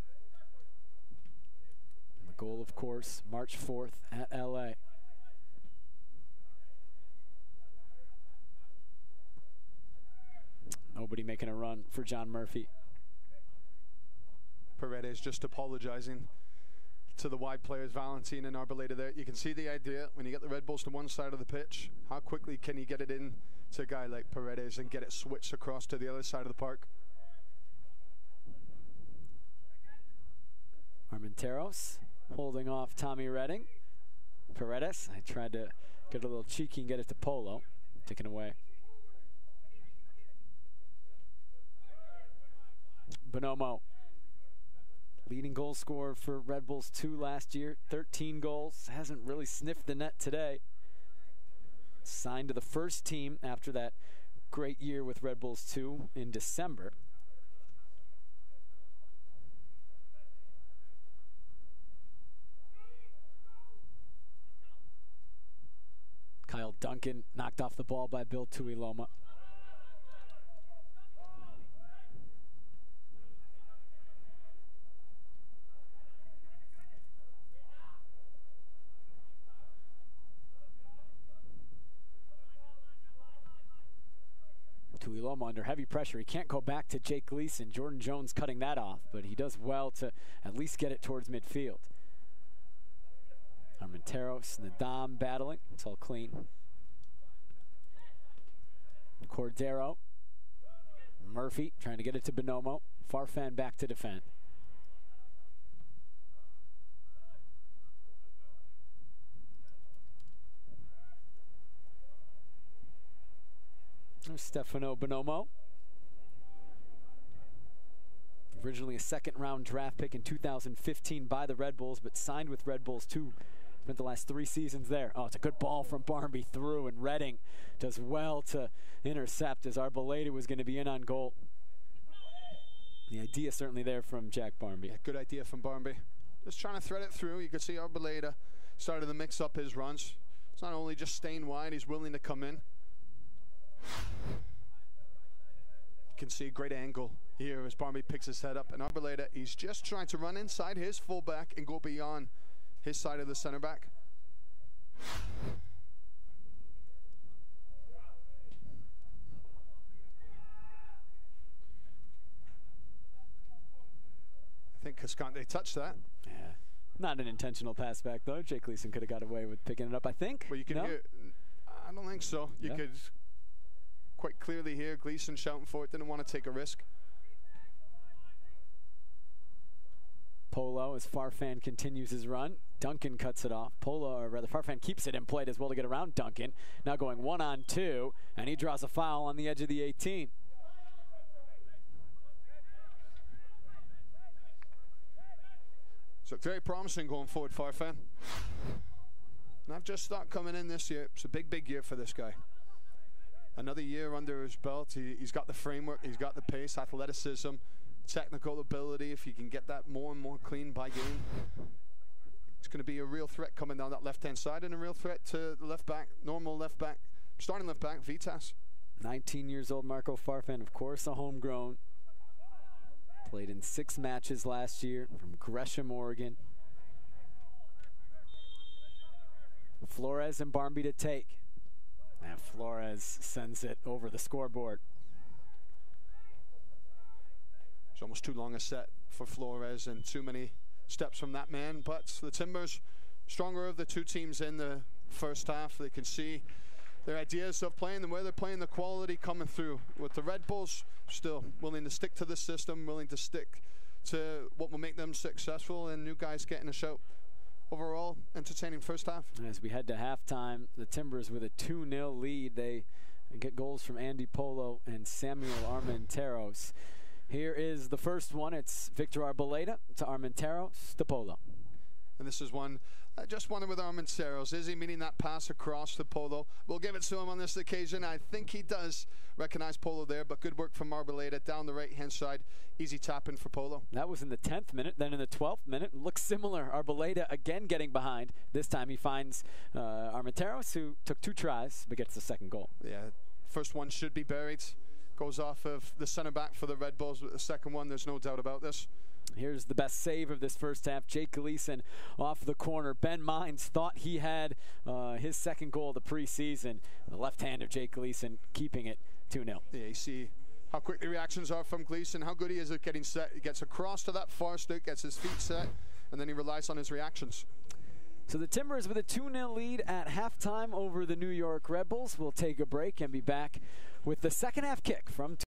And the goal, of course, March 4th at LA. Nobody making a run for John Murphy. Paredes just apologizing to the wide players, Valentin and Arboleda there. You can see the idea when you get the Red Bulls to one side of the pitch. How quickly can you get it in to a guy like Paredes and get it switched across to the other side of the park? Armenteros holding off Tommy Redding. Paredes, I tried to get a little cheeky and get it to Polo. Taken away. Bonomo, leading goal scorer for Red Bulls 2 last year. 13 goals. Hasn't really sniffed the net today. Signed to the first team after that great year with Red Bulls 2 in December. Kyle Duncan knocked off the ball by Bill Tuiloma. Tuiloma under heavy pressure. He can't go back to Jake Gleason. Jordan Jones cutting that off, but he does well to at least get it towards midfield. Armenteros and the Dom battling. It's all clean. Cordero. Murphy trying to get it to Bonomo. Farfan back to defend. Stefano Bonomo. Originally a second-round draft pick in 2015 by the Red Bulls, but signed with Red Bulls too. Spent the last 3 seasons there. Oh, it's a good ball from Barmby through, and Redding does well to intercept as Arboleda was going to be in on goal. The idea certainly there from Jack Barmby. Yeah, good idea from Barmby. Just trying to thread it through. You could see Arboleda started to mix up his runs. It's not only just staying wide, he's willing to come in. You can see a great angle here as Barmby picks his head up, and Arboleda, he's just trying to run inside his fullback and go beyond his side of the center back. I think Cascante touched that. Yeah. Not an intentional pass back, though. Jake Gleason could have got away with picking it up, I think. Well, you can hear, I don't think so. You could quite clearly hear Gleason shouting for it, didn't want to take a risk. Polo, as Farfan continues his run. Duncan cuts it off. Polo, or rather Farfan keeps it in play as well to get around Duncan. Now going 1-on-2, and he draws a foul on the edge of the 18. So very promising going forward, Farfan. And I've just thought coming in this year, it's a big, big year for this guy. Another year under his belt. He's got the framework, he's got the pace, athleticism, technical ability. If he can get that more and more clean by game, it's going to be a real threat coming down that left-hand side, and a real threat to the left back, normal left back, starting left back, Vitas. 19 years old Marco Farfan, of course, a homegrown. Played in 6 matches last year from Gresham, Oregon. Flores and Barmby to take. And Flores sends it over the scoreboard. It's almost too long a set for Flores and too many steps from that man. But the Timbers, stronger of the 2 teams in the first half. They can see their ideas of playing and where they're playing, the quality coming through. With the Red Bulls still willing to stick to the system, willing to stick to what will make them successful, and new guys getting a shout. Overall, entertaining first half. As we head to halftime, the Timbers with a 2-0 lead. They get goals from Andy Polo and Samuel Armenteros. Here is the first one. It's Victor Arboleda to Armenteros to Polo. And this is one I just wondered with Armenteros. Is he meaning that pass across to Polo? We'll give it to him on this occasion. I think he does recognize Polo there, but good work from Arboleda down the right-hand side. Easy tap in for Polo. That was in the 10th minute. Then in the 12th minute, looks similar. Arboleda again getting behind. This time he finds Armenteros, who took 2 tries, but gets the second goal. Yeah, first one should be buried. Goes off of the center back for the Red Bulls. With the second one, there's no doubt about this. Here's the best save of this first half. Jake Gleason off the corner. Ben Mines thought he had his second goal of the preseason. The left hand of Jake Gleason keeping it 2-0. Yeah, you see how quick the reactions are from Gleason, how good he is at getting set. He gets across to that far stick, gets his feet set, and then he relies on his reactions. So the Timbers with a 2-0 lead at halftime over the New York Red Bulls. We'll take a break and be back with the second half kick from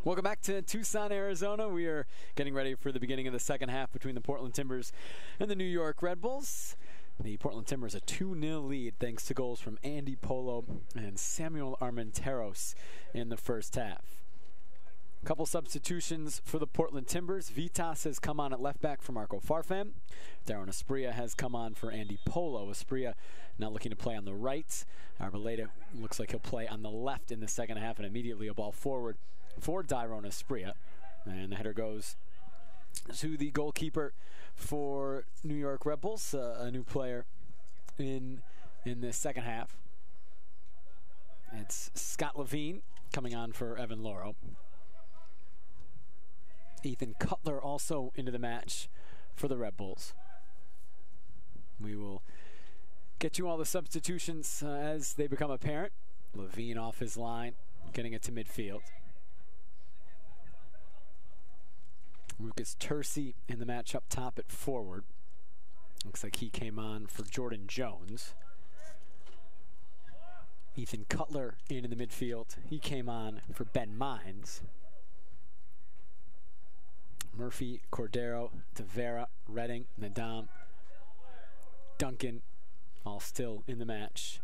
Welcome back to Tucson, Arizona. We are getting ready for the beginning of the second half between the Portland Timbers and the New York Red Bulls. The Portland Timbers a 2-0 lead thanks to goals from Andy Polo and Samuel Armenteros in the first half. A couple substitutions for the Portland Timbers. Vitas has come on at left back for Marco Farfan. Darren Asprilla has come on for Andy Polo. Asprilla not looking to play on the right. Arboleda looks like he'll play on the left in the second half, and immediately a ball forward for Darren Asprilla. And the header goes to the goalkeeper for New York Red Bulls, a new player in the second half. It's Scott Levine coming on for Evan Loro. Ethan Cutler also into the match for the Red Bulls. We will get you all the substitutions as they become apparent. Levine off his line, getting it to midfield. Lucas Tercy in the match up top at forward. Looks like he came on for Jordan Jones. Ethan Cutler in the midfield. He came on for Ben Mines. Murphy, Cordero, Tavera, Redding, Nadam, Duncan, all still in the match.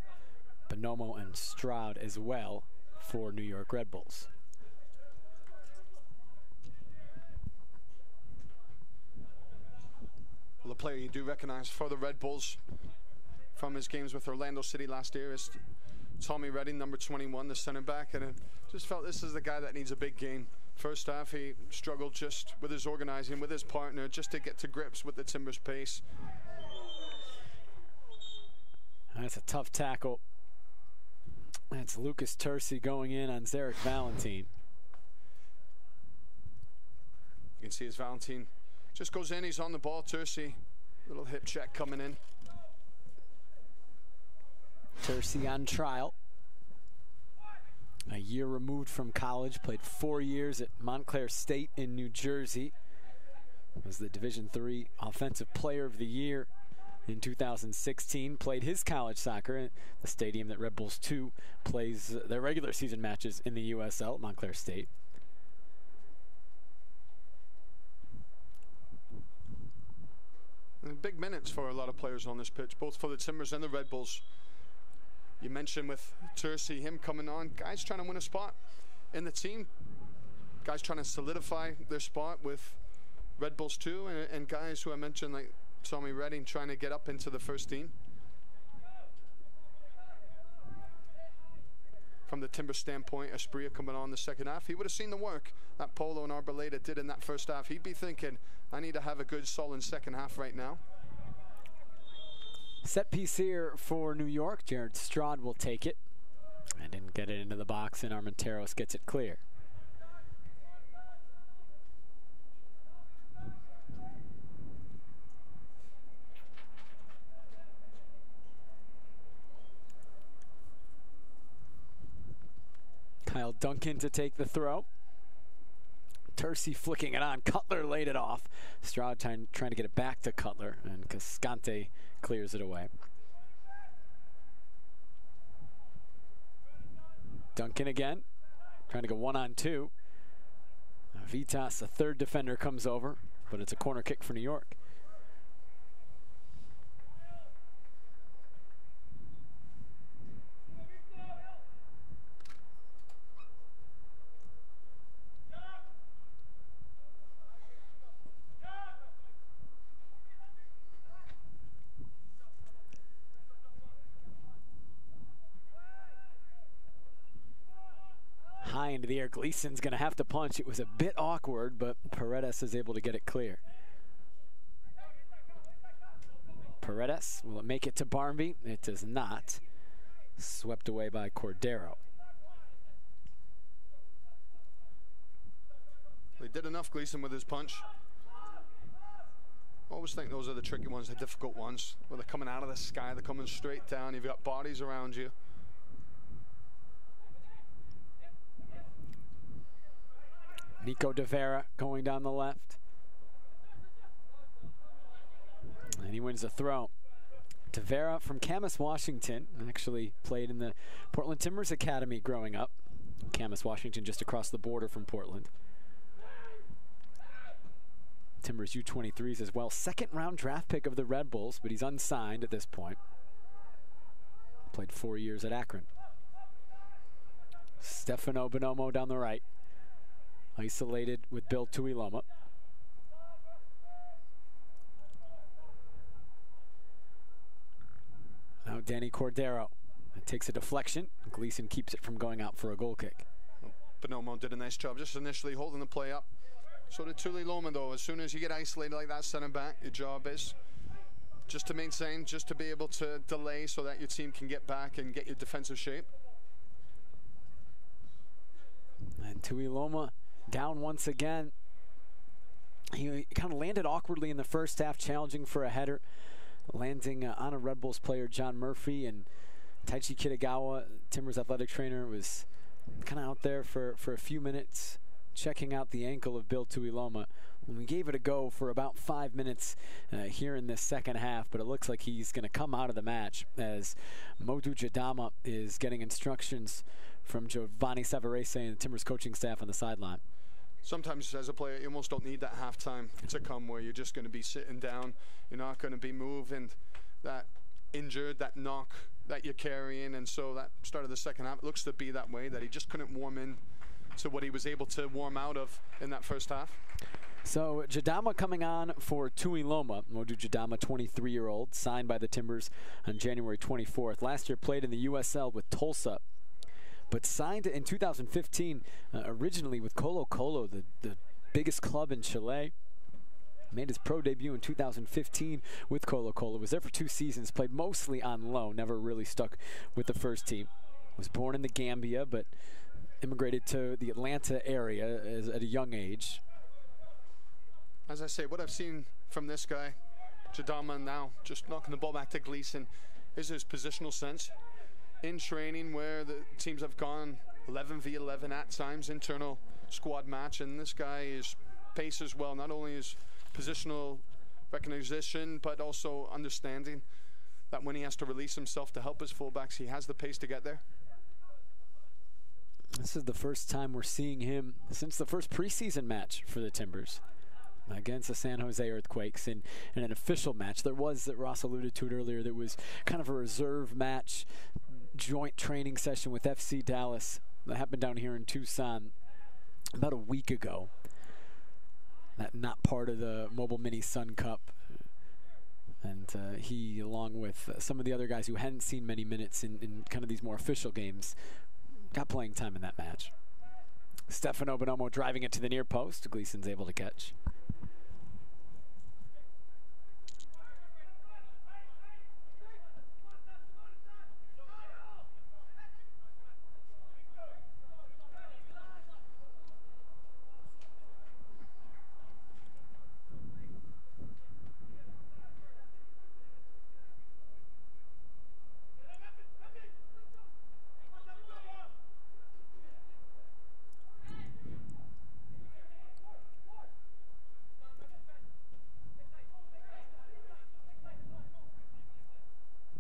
Bonomo and Stroud as well for New York Red Bulls. Well, the player you do recognize for the Red Bulls from his games with Orlando City last year is Tommy Redding, number 21, the center back, and I just felt this is the guy that needs a big game. First half, he struggled just with his organizing, with his partner, just to get to grips with the Timbers' pace. That's a tough tackle. That's Lucas Tercy going in on Zarek Valentin. You can see as Valentin just goes in, he's on the ball. Tercy, little hip check coming in. Tercy on trial. A year removed from college, played 4 years at Montclair State in New Jersey. Was the Division III Offensive Player of the Year in 2016. Played his college soccer at the stadium that Red Bulls 2 plays their regular season matches in the USL at Montclair State. And big minutes for a lot of players on this pitch, both for the Timbers and the Red Bulls. You mentioned with Tercy, him coming on, guys trying to win a spot in the team, guys trying to solidify their spot with Red Bulls 2, and guys who I mentioned like Tommy Redding trying to get up into the first team. From the Timber standpoint, Asprilla coming on the second half, he would have seen the work that Polo and Arboleda did in that first half. He'd be thinking, I need to have a good solid second half right now. Set piece here for New York. Jared Stroud will take it. And didn't get it into the box, and Armenteros gets it clear. Kyle Duncan to take the throw. Tercy flicking it on. Cutler laid it off. Stroud trying to get it back to Cutler, and Cascante clears it away. Duncan again, trying to go 1-on-2. Vitas, the third defender, comes over, but it's a corner kick for New York. High into the air. Gleason's going to have to punch. It was a bit awkward, but Paredes is able to get it clear. Paredes, will it make it to Barmby? It does not. Swept away by Cordero. They did enough, Gleason, with his punch. I always think those are the tricky ones, the difficult ones, where they're coming out of the sky, they're coming straight down, you've got bodies around you. Nico De Vera going down the left. And he wins the throw. De Vera from Camas, Washington. Actually played in the Portland Timbers Academy growing up. Camas, Washington, just across the border from Portland. Timbers U23s as well. Second-round draft pick of the Red Bulls, but he's unsigned at this point. Played 4 years at Akron. Stefano Bonomo down the right. Isolated with Bill Tuiloma. Now Danny Cordero. It takes a deflection. Gleason keeps it from going out for a goal kick. Bonomo did a nice job just initially holding the play up. So did Tuiloma, though. As soon as you get isolated like that center back, your job is just to maintain, just to be able to delay so that your team can get back and get your defensive shape. And Tuiloma down once again. He kind of landed awkwardly in the first half, challenging for a header, landing on a Red Bulls player, John Murphy, and Taichi Kitagawa, Timbers athletic trainer, was kind of out there for a few minutes, checking out the ankle of Bill Tuiloma. We gave it a go for about 5 minutes here in this second half, but it looks like he's going to come out of the match as Modou Jadama is getting instructions from Giovanni Savarese and the Timbers coaching staff on the sideline. Sometimes as a player, you almost don't need that halftime to come where you're just going to be sitting down. You're not going to be moving that injured, that knock that you're carrying. And so that start of the second half, it looks to be that way, that he just couldn't warm in to what he was able to warm out of in that first half. So Jadama coming on for Tuiloma. Modou Jadama, 23-year-old, signed by the Timbers on January 24th. Last year played in the USL with Tulsa, but signed in 2015 originally with Colo Colo, the biggest club in Chile. Made his pro debut in 2015 with Colo Colo. Was there for 2 seasons, played mostly on loan, never really stuck with the first team. Was born in the Gambia, but immigrated to the Atlanta area at a young age. As I say, what I've seen from this guy, Jadama, now just knocking the ball back to Gleason, is his positional sense. In training where the teams have gone 11v11 at times, internal squad match, and this guy is pace as well, not only his positional recognition, but also understanding that when he has to release himself to help his fullbacks, he has the pace to get there. This is the first time we're seeing him since the first preseason match for the Timbers against the San Jose Earthquakes in an official match. There was, that Ross alluded to it earlier, there was kind of a reserve match, joint training session with FC Dallas that happened down here in Tucson about a week ago. That not part of the Mobile Mini Sun Cup. And he, along with some of the other guys who hadn't seen many minutes in kind of these more official games, got playing time in that match. Stefano Bonomo driving it to the near post. Gleason's able to catch.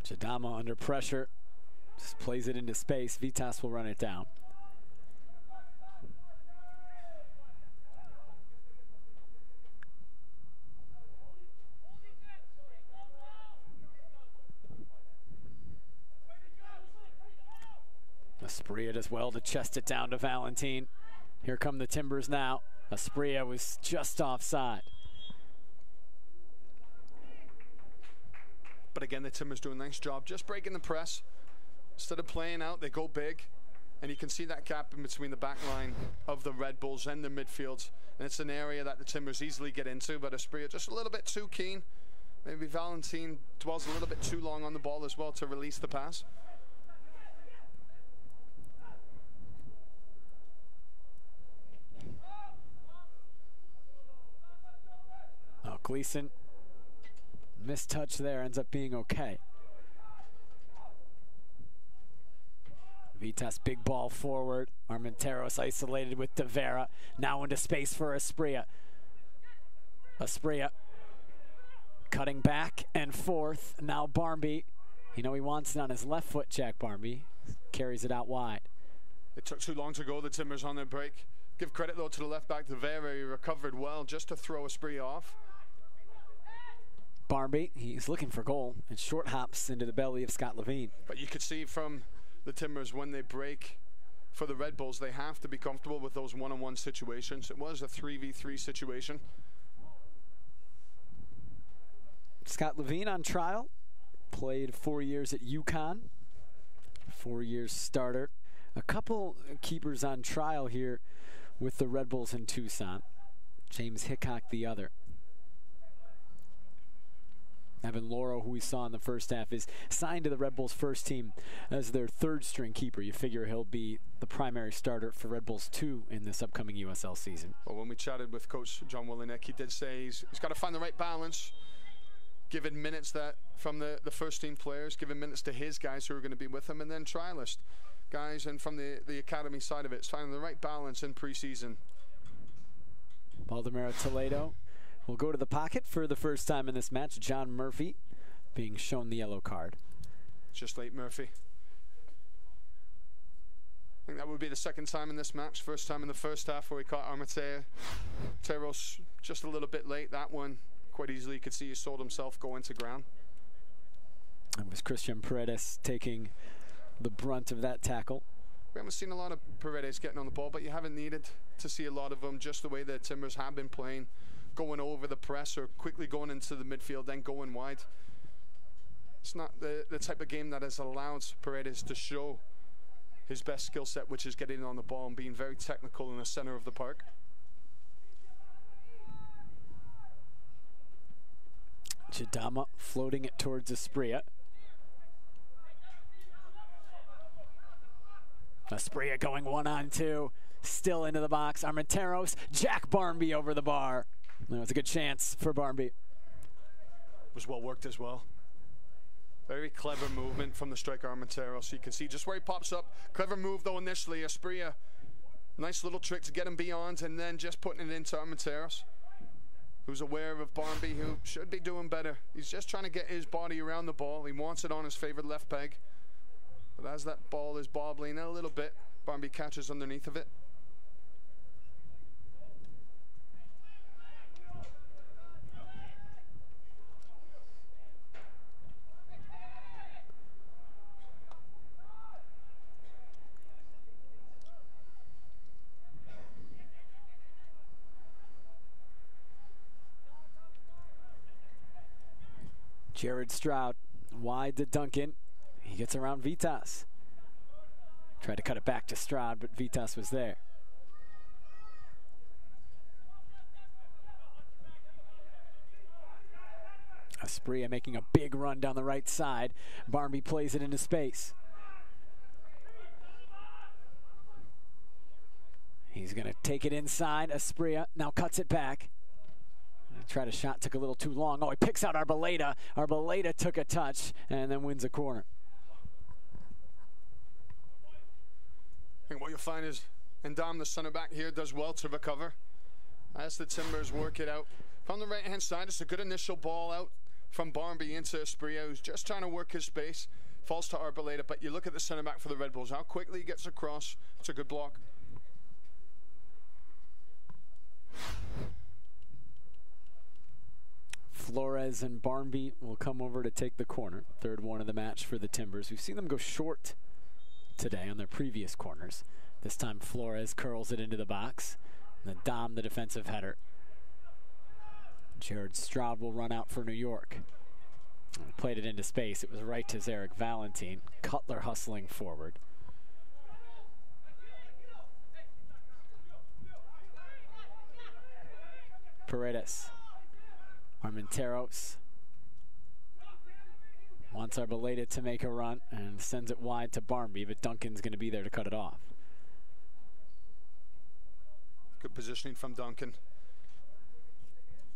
Jadama under pressure, just plays it into space. Vitas will run it down. Asprilla does well to chest it down to Valentin. Here come the Timbers now. Asprilla was just offside. But again, the Timbers do a nice job just breaking the press. Instead of playing out, they go big. And you can see that gap in between the back line of the Red Bulls and the midfield. And it's an area that the Timbers easily get into, but Asprilla just a little bit too keen. Maybe Valentin dwells a little bit too long on the ball as well to release the pass. Oh, Gleason. Mistouch there, ends up being okay. Vitas, big ball forward. Armenteros isolated with De Vera. Now into space for Asprilla. Asprilla cutting back and forth. Now Barmby. You know he wants it on his left foot, Jack Barmby. Carries it out wide. It took too long to go, the Timbers on their break. Give credit though to the left back, Tavera. He recovered well just to throw Asprilla off. Barmby, he's looking for goal and short hops into the belly of Scott Levine. But you could see from the Timbers when they break for the Red Bulls, they have to be comfortable with those one-on-one situations. It was a 3v3 situation. Scott Levine on trial, played 4 years at UConn, 4 years starter. A couple keepers on trial here with the Red Bulls in Tucson. James Hickok the other. Evan Loro, who we saw in the first half, is signed to the Red Bulls first team as their third string keeper. You figure he'll be the primary starter for Red Bulls 2 in this upcoming USL season. Well, when we chatted with Coach John Willinek, he did say he's got to find the right balance, giving minutes that from the first team players, giving minutes to his guys who are going to be with him, and then trialist guys, and from the academy side of it, it's finding the right balance in preseason. Baldomero Toledo will go to the pocket for the first time in this match. John Murphy being shown the yellow card. Just late Murphy. I think that would be the second time in this match. First time in the first half where he caught Armenteros just a little bit late. That one quite easily you could see he sold himself going to ground. It was Christian Paredes taking the brunt of that tackle. We haven't seen a lot of Paredes getting on the ball, but you haven't needed to see a lot of them, just the way the Timbers have been playing, going over the press or quickly going into the midfield, then going wide. It's not the type of game that has allowed Paredes to show his best skill set, which is getting on the ball and being very technical in the center of the park. Chidama floating it towards Asprilla. Asprilla going 1-on-2, still into the box. Armenteros, Jack Barmby over the bar. That was a good chance for Barmby. Was well worked as well. Very clever movement from the striker Armenteros. You can see just where he pops up. Clever move though initially. Asprilla, nice little trick to get him beyond, and then just putting it into Armenteros, who's aware of Barmby, who should be doing better. He's just trying to get his body around the ball. He wants it on his favorite left peg. But as that ball is bobbling a little bit, Barmby catches underneath of it. Jared Stroud wide to Duncan. He gets around Vitas. Tried to cut it back to Stroud, but Vitas was there. Asprilla making a big run down the right side. Barmby plays it into space. He's going to take it inside. Asprilla now cuts it back. Tried a shot, took a little too long. Oh, he picks out Arboleda. Arboleda took a touch and then wins a corner. I think what you'll find is Ndam, the center back here, does well to recover as the Timbers work it out. From the right-hand side, it's a good initial ball out from Barmby into Asprilla, who's just trying to work his space. Falls to Arboleda, but you look at the center back for the Red Bulls, how quickly he gets across. It's a good block. Flores and Barmby will come over to take the corner. Third one of the match for the Timbers. We've seen them go short today on their previous corners. This time Flores curls it into the box. And then Dom, the defensive header. Jared Stroud will run out for New York. Played it into space. It was right to Zarek Valentin. Cutler hustling forward. Paredes. Armenteros wants Arboleda to make a run and sends it wide to Barmby, but Duncan's going to be there to cut it off. Good positioning from Duncan.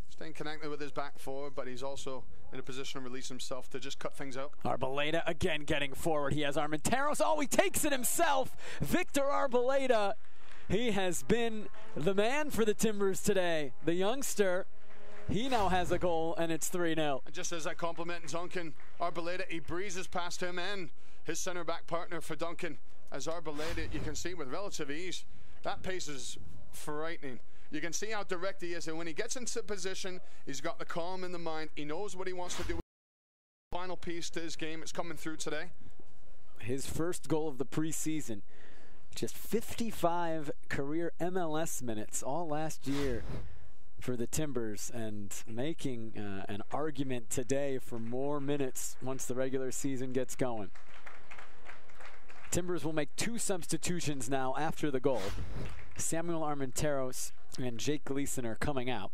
Staying connected with his back forward, but he's also in a position to release himself to just cut things out. Arboleda again getting forward. He has Armenteros. Oh, he takes it himself. Victor Arboleda. He has been the man for the Timbers today. The youngster. He now has a goal, and it's 3-0. Just as I compliment Duncan, Arboleda, he breezes past him and his center back partner for Duncan as Arboleda, you can see with relative ease, that pace is frightening. You can see how direct he is, and when he gets into position, he's got the calm in the mind. He knows what he wants to do. Final piece to his game, it's coming through today. His first goal of the preseason, just 55 career MLS minutes all last year for the Timbers, and making an argument today for more minutes once the regular season gets going. Timbers will make 2 substitutions now after the goal. Samuel Armenteros and Jake Gleason are coming out.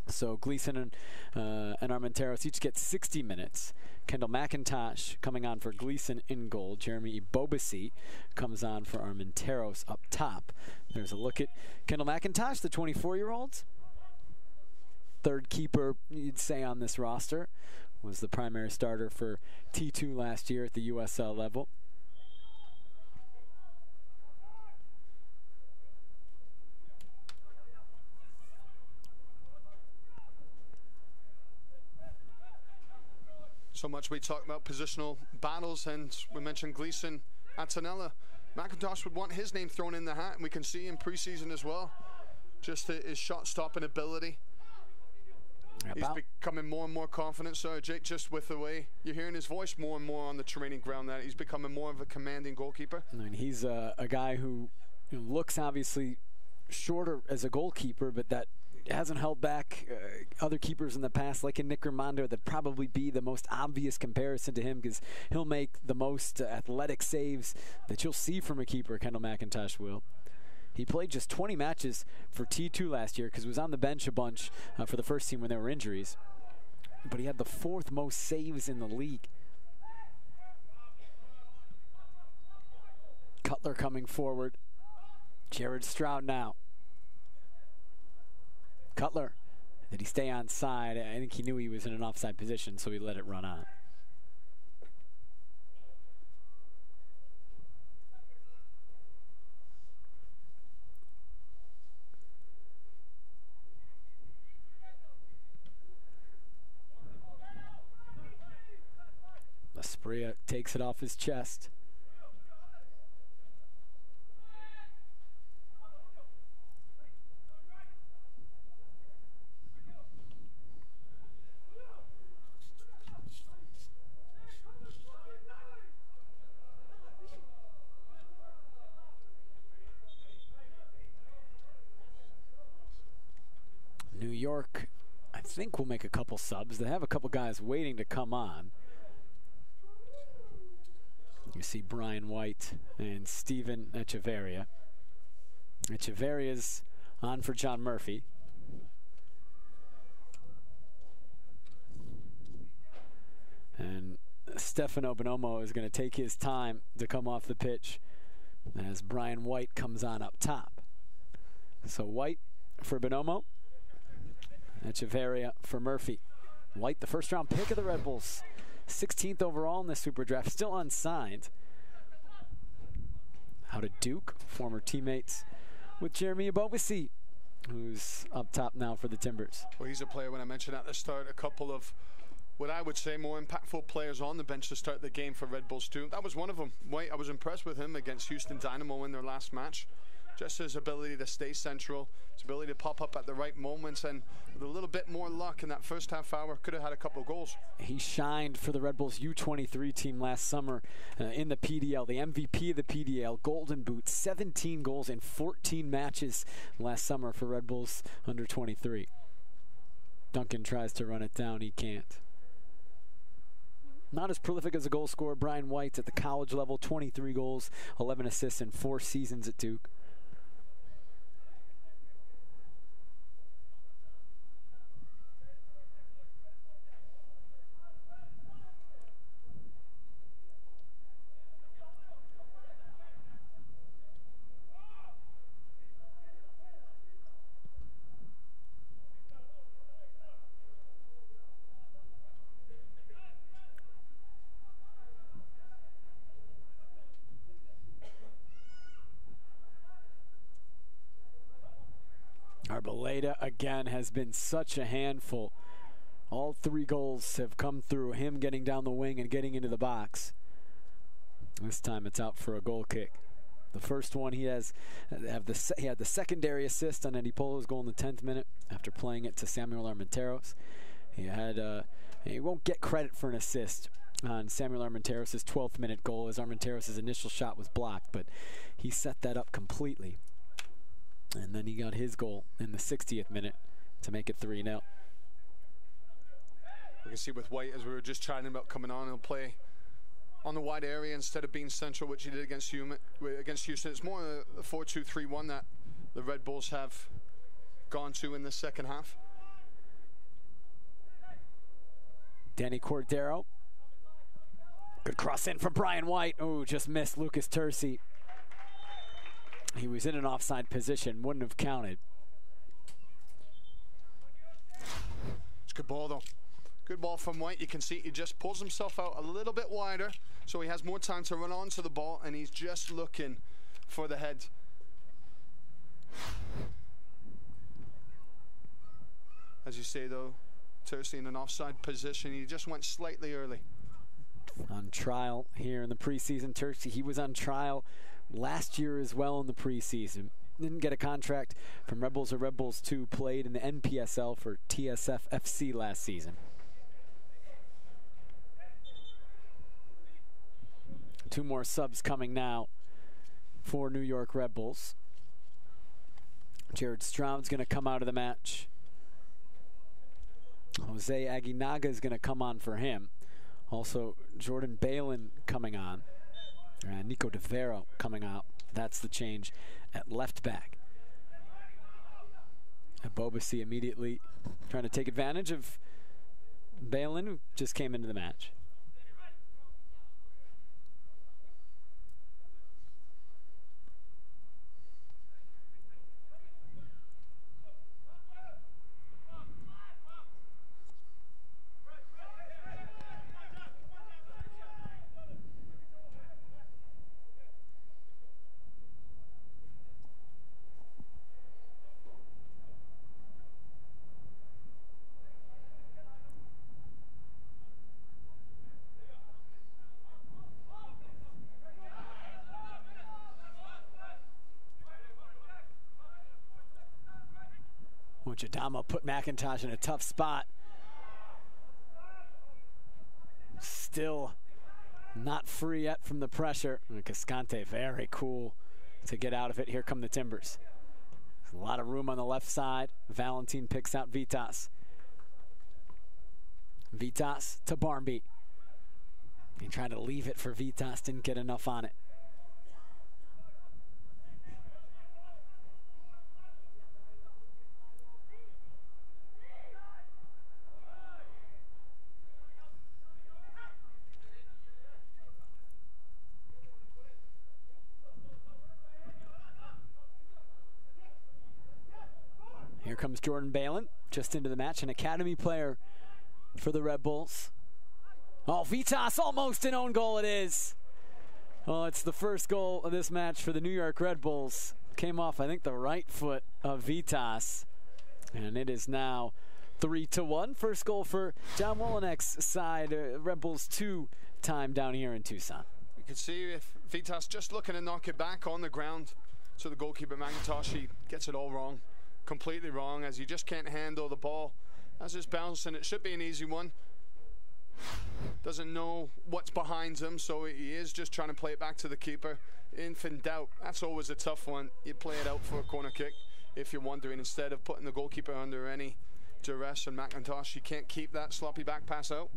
So Gleason and Armenteros each get 60 minutes. Kendall McIntosh coming on for Gleason in goal. Jeremy Ebobisse comes on for Armenteros up top. There's a look at Kendall McIntosh, the 24-year-old. Third keeper, you'd say, on this roster. Was the primary starter for T2 last year at the USL level. So much we talk about positional battles, and we mentioned Gleason, Antonella. McIntosh would want his name thrown in the hat, and we can see in preseason as well, just his shot-stopping ability. He's becoming more and more confident. So Jake, just with the way you're hearing his voice more and more on the training ground, that he's becoming more of a commanding goalkeeper. And he's a guy who looks obviously shorter as a goalkeeper, but that hasn't held back other keepers in the past, like in Nick Raimondo. That'd probably be the most obvious comparison to him, because he'll make the most athletic saves that you'll see from a keeper. Kendall McIntosh will. He played just 20 matches for T2 last year, because he was on the bench a bunch for the first team when there were injuries. But he had the 4th most saves in the league. Cutler coming forward. Jared Stroud now. Cutler, did he stay on side? I think he knew he was in an offside position, so he let it run on. Lasprilla takes it off his chest. New York, I think, will make a couple subs. They have a couple guys waiting to come on. You see Brian White and Steven Echeverria. Echeverria's on for John Murphy. And Stefano Bonomo is going to take his time to come off the pitch as Brian White comes on up top. So White for Bonomo. Echeverria for Murphy. White, the first-round pick of the Red Bulls. 16th overall in the Super Draft, still unsigned. Out of Duke, former teammates with Jeremy Ebobisse, who's up top now for the Timbers. Well, he's a player, when I mentioned at the start, a couple of what I would say more impactful players on the bench to start the game for Red Bulls too. That was one of them. White, I was impressed with him against Houston Dynamo in their last match. Just his ability to stay central, his ability to pop up at the right moments, and with a little bit more luck in that first half hour, could have had a couple of goals. He shined for the Red Bulls U23 team last summer in the PDL, the MVP of the PDL, Golden Boot, 17 goals in 14 matches last summer for Red Bulls under 23. Duncan tries to run it down, he can't. Not as prolific as a goal scorer, Brian White at the college level, 23 goals, 11 assists in 4 seasons at Duke. Arboleda again has been such a handful. All 3 goals have come through him getting down the wing and getting into the box. This time it's out for a goal kick. The first one he had the secondary assist on Eddie Polo's goal in the 10th minute after playing it to Samuel Armenteros. He won't get credit for an assist on Samuel Armenteros' 12th minute goal, as Armenteros' initial shot was blocked, but he set that up completely. And then he got his goal in the 60th minute to make it 3-0. We can see with White, as we were just chatting about coming on, he'll play on the wide area instead of being central, which he did against Houston. It's more a 4-2-3-1 that the Red Bulls have gone to in the second half. Danny Cordero. Good cross in from Brian White. Oh, just missed Lucas Terzi. He was in an offside position, wouldn't have counted. It's a good ball, though. Good ball from White. You can see he just pulls himself out a little bit wider, so he has more time to run onto the ball, and he's just looking for the head. As you say, though, Terzi in an offside position. He just went slightly early. On trial here in the preseason. Terzi, he was on trial last year as well in the preseason. Didn't get a contract from Red Bulls or Red Bulls 2. Played in the NPSL for TSF FC last season. Two more subs coming now for New York Red Bulls. Jared Stroud's going to come out of the match. Jose Aguinaga is going to come on for him. Also, Jordan Balin coming on. Nico De Vero coming out. That's the change at left back. And Bobasi immediately trying to take advantage of Balin, who just came into the match. Jadama put McIntosh in a tough spot. Still not free yet from the pressure. And Cascante very cool to get out of it. Here come the Timbers. There's a lot of room on the left side. Valentin picks out Vitas. Vitas to Barmby. He tried to leave it for Vitas, didn't get enough on it. Here comes Jordan Balin, just into the match, an academy player for the Red Bulls. Oh, Vitas, almost an own goal it is. Oh, it's the first goal of this match for the New York Red Bulls. Came off, I think, the right foot of Vitas. And it is now 3-1. First goal for John Wolinek's side. Red Bulls 2 time down here in Tucson. You can see if Vitas just looking to knock it back on the ground. So the goalkeeper, McIntosh, he gets it all wrong. Completely wrong, as he just can't handle the ball as it's bouncing. It should be an easy one. Doesn't know what's behind him, so he is just trying to play it back to the keeper. If in doubt, that's always a tough one. You play it out for a corner kick if you're wondering, instead of putting the goalkeeper under any duress. And McIntosh, he can't keep that sloppy back pass out.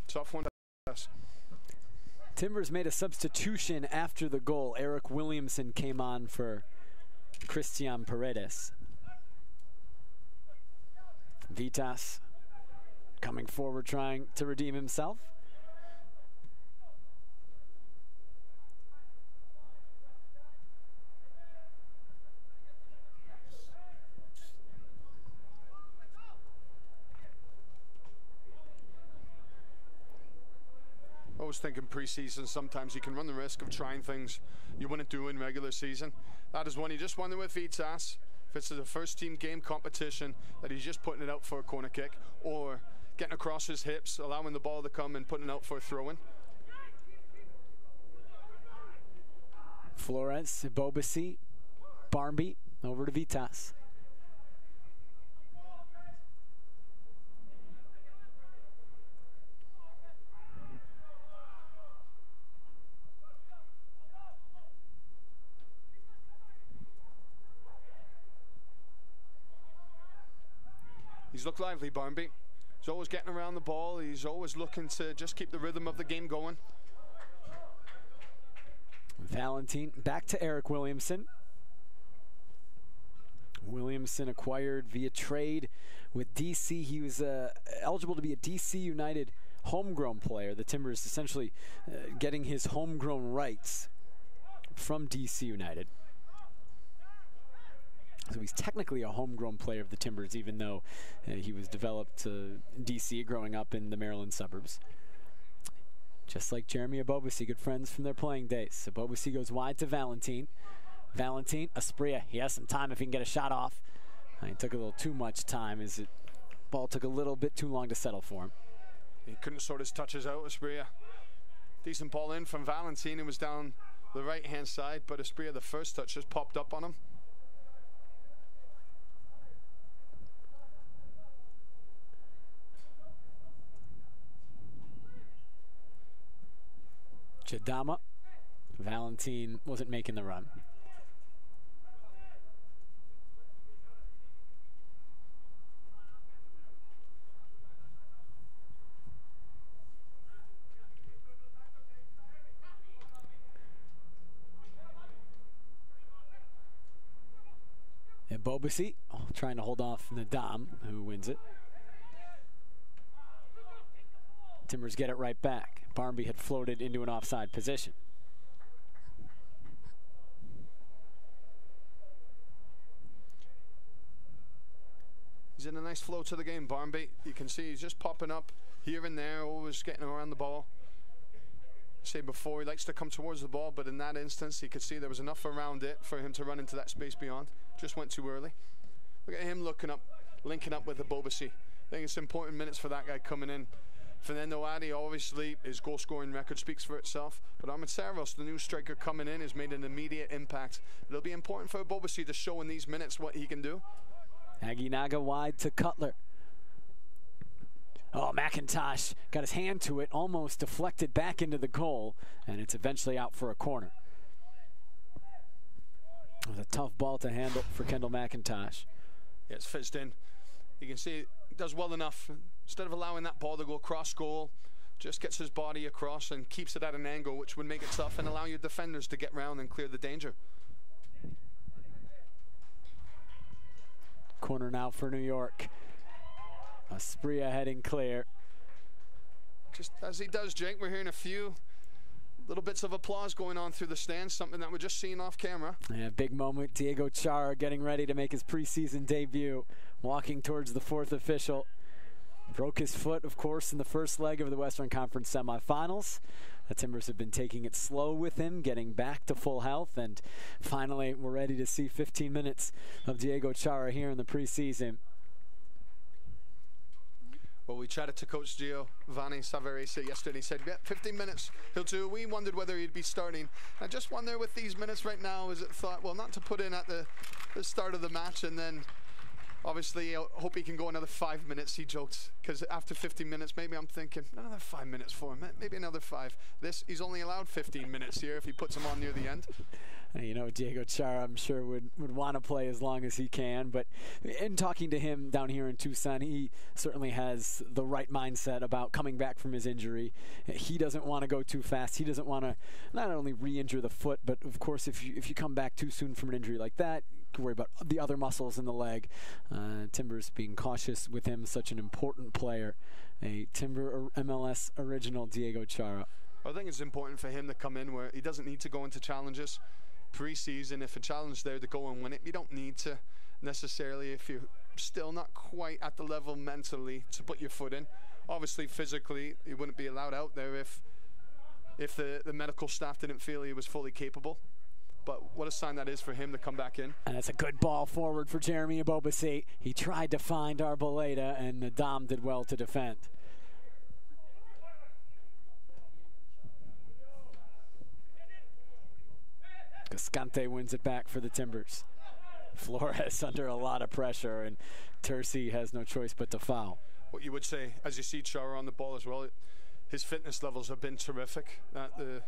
Tough one to pass. Timbers made a substitution after the goal. Eric Williamson came on for Christian Paredes. Vitas coming forward, trying to redeem himself. I was thinking preseason, sometimes you can run the risk of trying things you wouldn't do in regular season. That is one you just wonder with Vitas. If it's a first team game competition, that he's just putting it out for a corner kick, or getting across his hips, allowing the ball to come and putting it out for a throw-in. Flores, Bobasi, Barmby, over to Vitas. He's looked lively, Barmby. He's always getting around the ball. He's always looking to just keep the rhythm of the game going. Valentin back to Eric Williamson. Williamson acquired via trade with DC. He was eligible to be a DC United homegrown player. The Timbers essentially getting his homegrown rights from DC United. So he's technically a homegrown player of the Timbers, even though he was developed DC growing up in the Maryland suburbs. Just like Jeremy Abobasi, good friends from their playing days. Abobasi goes wide to Valentin. Valentin, Asprilla, he has some time if he can get a shot off. He took a little too much time as the ball took a little bit too long to settle for him. He couldn't sort his touches out, Asprilla. Decent ball in from Valentin. It was down the right-hand side, but Asprilla, the first touch, just popped up on him. Chadama. Valentin wasn't making the run. And Bobasi trying to hold off Nadam, who wins it. Timbers get it right back. Barmby had floated into an offside position. He's in a nice flow to the game, Barmby. You can see he's just popping up here and there, always getting around the ball. Say before, he likes to come towards the ball, but in that instance, he could see there was enough around it for him to run into that space beyond. Just went too early. Look at him looking up, linking up with the Bobasi. I think it's important minutes for that guy coming in. Fernando Adi, obviously, his goal-scoring record speaks for itself. But Armenteros, the new striker coming in, has made an immediate impact. It'll be important for Bobasi to show in these minutes what he can do. Aguinaga wide to Cutler. Oh, McIntosh got his hand to it, almost deflected back into the goal, and it's eventually out for a corner. It was a tough ball to handle for Kendall McIntosh. Yeah, it's fizzed in. You can see he does well enough. Instead of allowing that ball to go across goal, just gets his body across and keeps it at an angle, which would make it tough and allow your defenders to get round and clear the danger. Corner now for New York. Asprilla heading clear. Just as he does, Jake, we're hearing a few little bits of applause going on through the stands, something that we're just seeing off camera. Yeah, big moment. Diego Chara getting ready to make his preseason debut, walking towards the fourth official. Broke his foot, of course, in the first leg of the Western Conference semifinals. The Timbers have been taking it slow with him, getting back to full health, and finally we're ready to see 15 minutes of Diego Chara here in the preseason. Well, we chatted to Coach Giovanni Savarese yesterday. He said, yeah, 15 minutes he'll do. We wondered whether he'd be starting. I just wonder with these minutes right now, is it thought, well, not to put in at the start of the match and then obviously, I hope he can go another 5 minutes, he joked, because after 15 minutes, maybe I'm thinking, another 5 minutes for him, maybe another 5. He's only allowed 15 minutes here if he puts him on near the end. You know, Diego Chara, I'm sure, would want to play as long as he can. But in talking to him down here in Tucson, he certainly has the right mindset about coming back from his injury. He doesn't want to go too fast. He doesn't want to not only re-injure the foot, but, of course, if you come back too soon from an injury like that, you can worry about the other muscles in the leg. Timbers being cautious with him, such an important player. A Timber MLS original, Diego Chara. I think it's important for him to come in where he doesn't need to go into challenges. Pre-season, if a challenge there to go and win it, you don't need to necessarily if you're still not quite at the level mentally to put your foot in. Obviously, physically, he wouldn't be allowed out there if the medical staff didn't feel he was fully capable. but what a sign that is for him to come back in. And it's a good ball forward for Jeremy Ebobisse. He tried to find Arboleda, and Nadam did well to defend. Cascante wins it back for the Timbers. Flores under a lot of pressure, and Terzi has no choice but to foul. What you would say, as you see Chara on the ball as well, his fitness levels have been terrific. The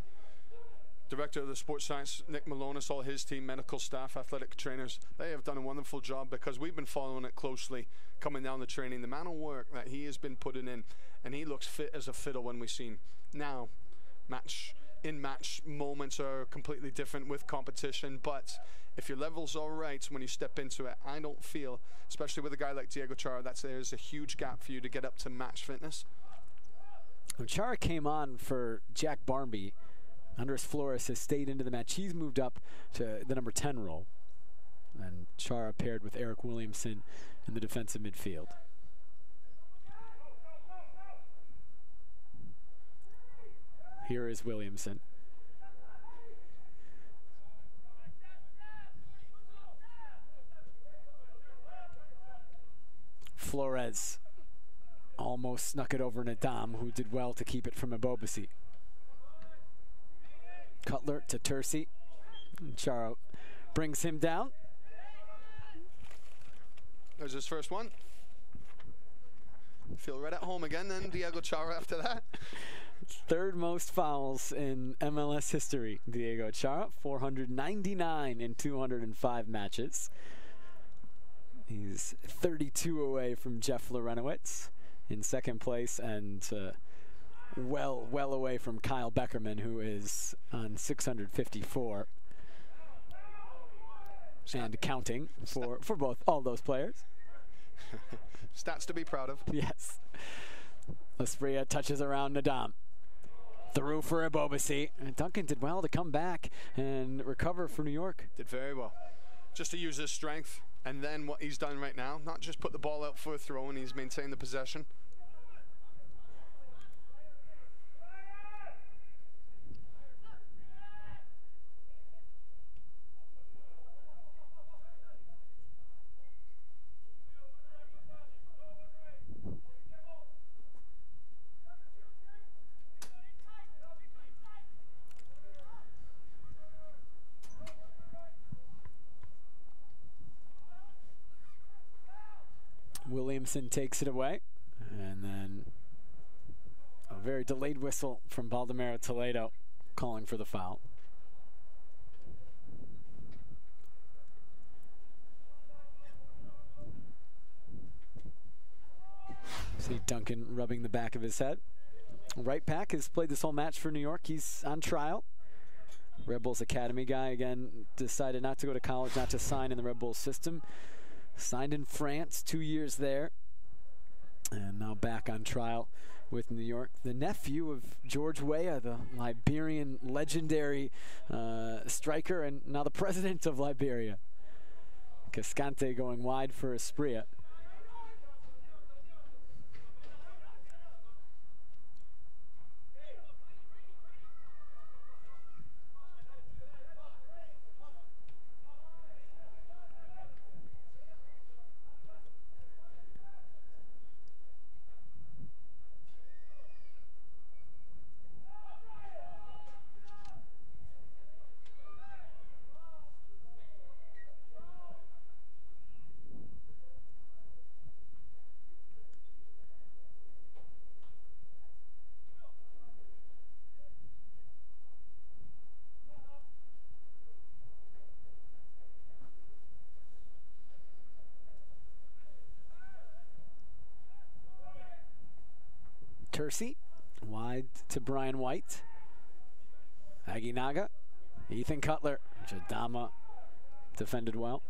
director of the sports science, Nick Malonis, all his team, medical staff, athletic trainers, they have done a wonderful job because we've been following it closely coming down the training. The amount of work that he has been putting in, and he looks fit as a fiddle when we've seen. Now, in-match moments are completely different with competition, but if your level's all right when you step into it, I don't feel, especially with a guy like Diego Chara, that there's a huge gap for you to get up to match fitness. When Chara came on for Jack Barmby, Andres Flores has stayed into the match. He's moved up to the number 10 role, and Chara paired with Eric Williamson in the defensive midfield. Here is Williamson. Flores almost snuck it over Nadam, who did well to keep it from Ebobisse. Cutler to Terzi. Chara brings him down. There's his first one. Feel right at home again then, Diego Chara after that. Third most fouls in MLS history, Diego Chara, 499 in 205 matches. He's 32 away from Jeff Lorenowitz in second place, and well away from Kyle Beckerman, who is on 654 and counting for all those players. Stats to be proud of. Yes. Lasprilla touches around Nadam. Through for Ebobisse. And Duncan did well to come back and recover for New York. Did very well. Just to use his strength, and then what he's done right now, not just put the ball out for a throw, and he's maintained the possession. Williamson takes it away, and then a very delayed whistle from Baldomero Toledo calling for the foul. See Duncan rubbing the back of his head. Right back has played this whole match for New York. He's on trial. Red Bulls Academy guy, again, decided not to go to college, not to sign in the Red Bulls system. Signed in France, 2 years there, and now back on trial with New York. The nephew of George Weah, the Liberian legendary striker, and now the president of Liberia. Cascante going wide for Lasprilla. Terzi, wide to Brian White. Aguinaga, Ethan Cutler. Jadama defended well.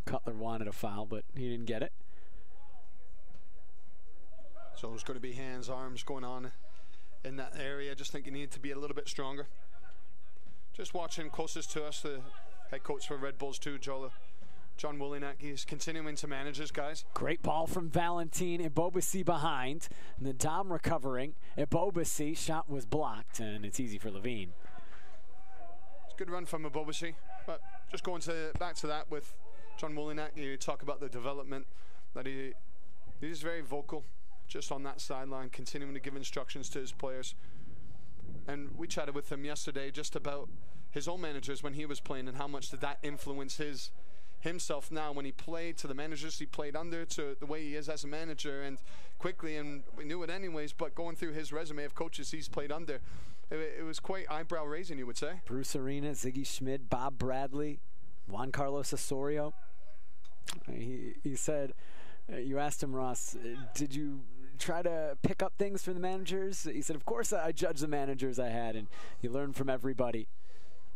Cutler wanted a foul, but he didn't get it. So there's going to be hands, arms going on in that area. I just think you need to be a little bit stronger. Just watching closest to us, the head coach for Red Bulls 2, John Wolinak, he's continuing to manage his guys. Great ball from Valentin. Ebobisse behind. Nadam recovering. Ebobisse shot was blocked, and it's easy for Levine. It's Good run from Abobashi. But just going back to that with John Wolyniak, you talk about the development that he's very vocal just on that sideline, continuing to give instructions to his players. And we chatted with him yesterday just about his own managers when he was playing and how much did that influence himself now when he played, to the managers he played under, to the way he is as a manager. And quickly, and we knew it anyways, but going through his resume of coaches he's played under, it was quite eyebrow raising, you would say. Bruce Arena, Ziggy Schmidt, Bob Bradley, Juan Carlos Osorio. He said, you asked him, Ross, did you try to pick up things from the managers? He said, of course I judge the managers I had, and you learn from everybody.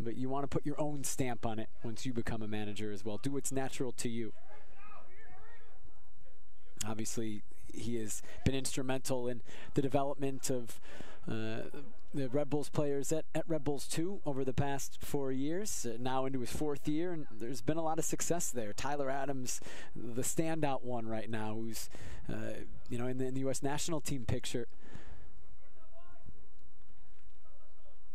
But you want to put your own stamp on it once you become a manager as well. Do what's natural to you. Obviously, he has been instrumental in the development of the Red Bulls players at Red Bulls 2 over the past 4 years, now into his 4th year, and there's been a lot of success there. Tyler Adams, the standout one right now, who's in the U.S. national team picture.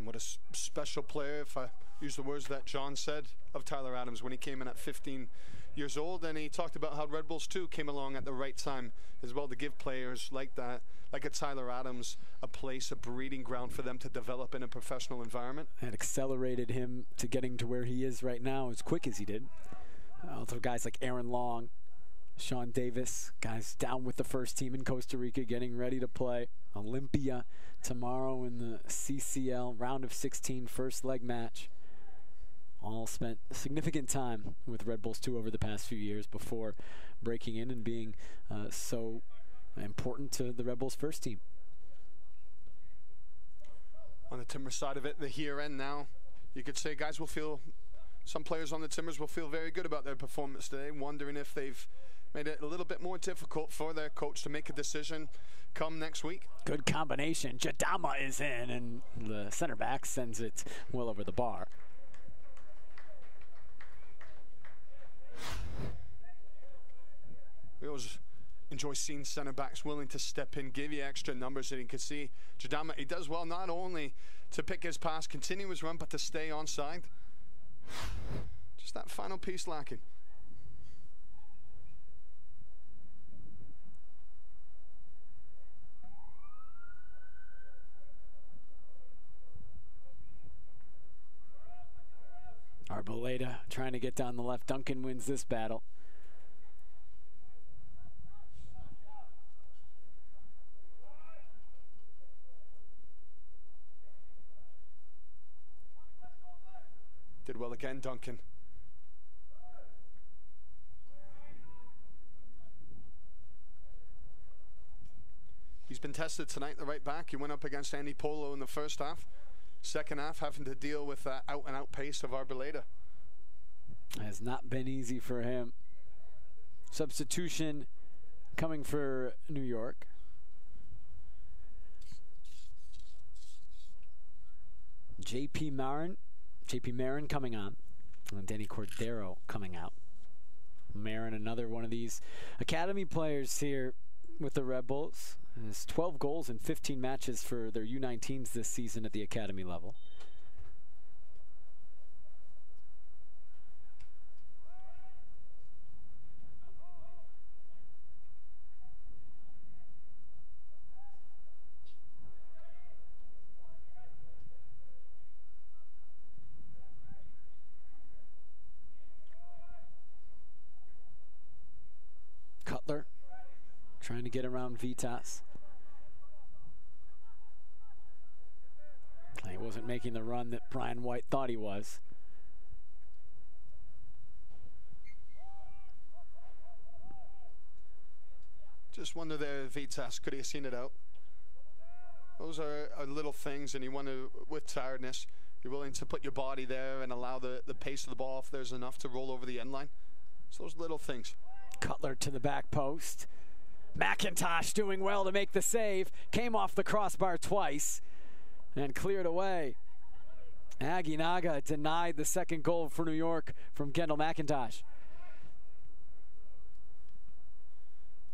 What a special player, if I use the words that John said of Tyler Adams when he came in at 15 years old. And he talked about how Red Bulls 2 came along at the right time as well to give players like that, like a Tyler Adams, a place, a breeding ground for them to develop in a professional environment. And accelerated him to getting to where he is right now as quick as he did. Also guys like Aaron Long, Sean Davis, guys down with the first team in Costa Rica getting ready to play Olympia tomorrow in the CCL round of 16 first leg match. All spent significant time with Red Bulls 2 over the past few years before breaking in and being so important to the Red Bulls first team. On the Timber side of it, the here and now, you could say guys will feel, some players on the Timbers will feel very good about their performance today, wondering if they've made it a little bit more difficult for their coach to make a decision come next week. Good combination. Jadama is in, and the center back sends it well over the bar. We always enjoy seeing center backs willing to step in, give you extra numbers, and you can see Jadama, he does well not only to pick his pass, continue his run, but to stay onside. Just that final piece lacking. Arboleda trying to get down the left. Duncan wins this battle. Did well again, Duncan. He's been tested tonight, the right back. He went up against Andy Polo in the first half. Second half, having to deal with that out-and-out pace of Arboleda. Has not been easy for him. Substitution coming for New York. JP Marin coming on. And Danny Cordero coming out. Marin, another one of these academy players here with the Red Bulls. Has 12 goals in 15 matches for their U19s this season at the academy level. Cutler trying to get around Vitas. He wasn't making the run that Brian White thought he was. Just wonder there, Vitas, could he have seen it out? Those are little things, and you want to, with tiredness, you're willing to put your body there and allow the pace of the ball if there's enough to roll over the end line. It's those little things. Cutler to the back post. McIntosh doing well to make the save. Came off the crossbar twice and cleared away. Aguinaga denied the second goal for New York from Kendall McIntosh.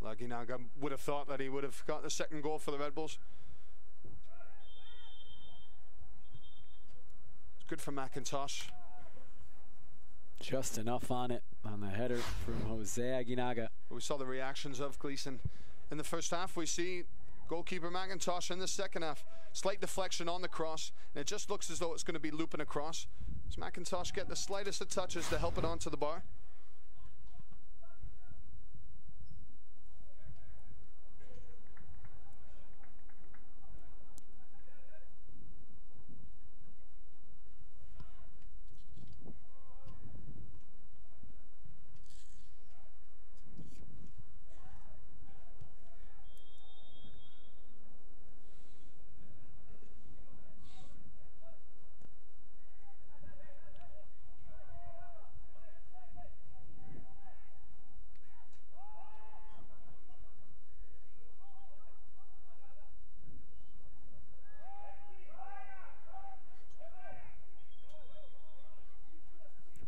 Aguinaga would have thought that he would have got the second goal for the Red Bulls. Good for McIntosh. Just enough on it on the header from Jose Aguinaga. We saw the reactions of Gleason in the first half. We see goalkeeper McIntosh in the second half. Slight deflection on the cross, and it just looks as though it's going to be looping across. Does McIntosh get the slightest of touches to help it onto the bar?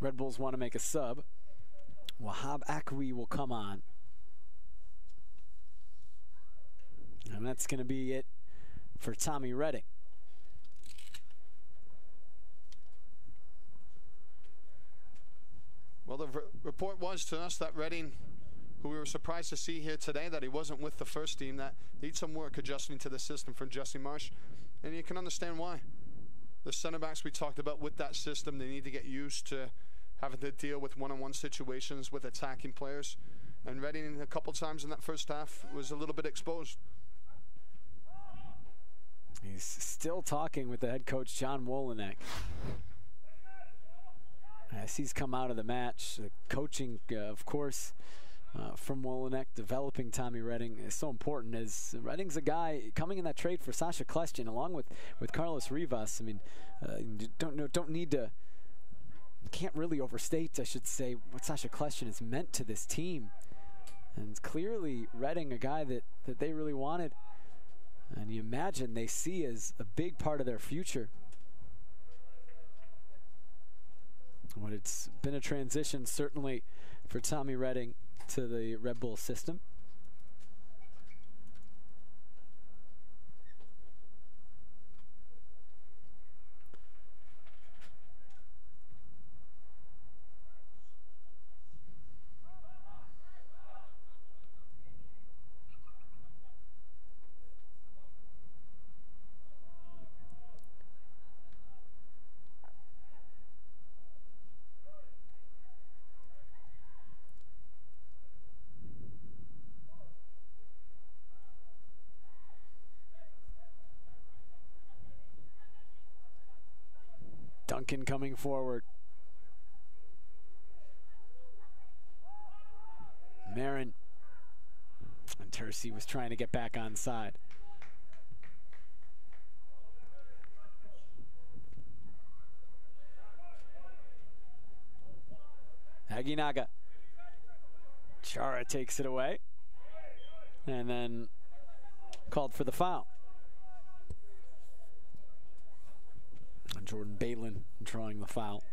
Red Bulls want to make a sub. Wahab Akwi will come on. And that's going to be it for Tommy Redding. Well, the report was to us that Redding, who we were surprised to see here today, that he wasn't with the first team, that needs some work adjusting to the system from Jesse Marsh. And you can understand why. The center backs we talked about with that system, they need to get used to having to deal with one-on-one situations with attacking players. And Redding, a couple times in that first half, was a little bit exposed. He's still talking with the head coach, John Wolenek. As he's come out of the match, the coaching, of course, from Wolenek, developing Tommy Redding is so important, as Redding's a guy coming in that trade for Sasha Klestin, along with Carlos Rivas. I mean, can't really overstate, I should say, what Sasha Klestin has meant to this team. And clearly Redding, a guy that they really wanted, and you imagine they see as a big part of their future. But it's been a transition, certainly, for Tommy Redding to the Red Bull system. Duncan coming forward. Marin. And Tercy was trying to get back on side. Aguinaga. Chara takes it away. And then called for the foul. Jordan Balin drawing the foul.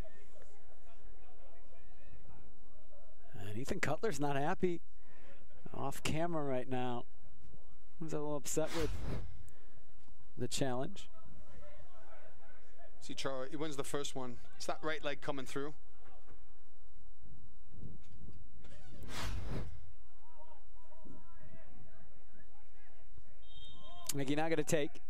And Ethan Cutler's not happy. Off camera right now. He's a little upset with the challenge. See Chara, he wins the first one. It's that right leg coming through. Aguinaga to take.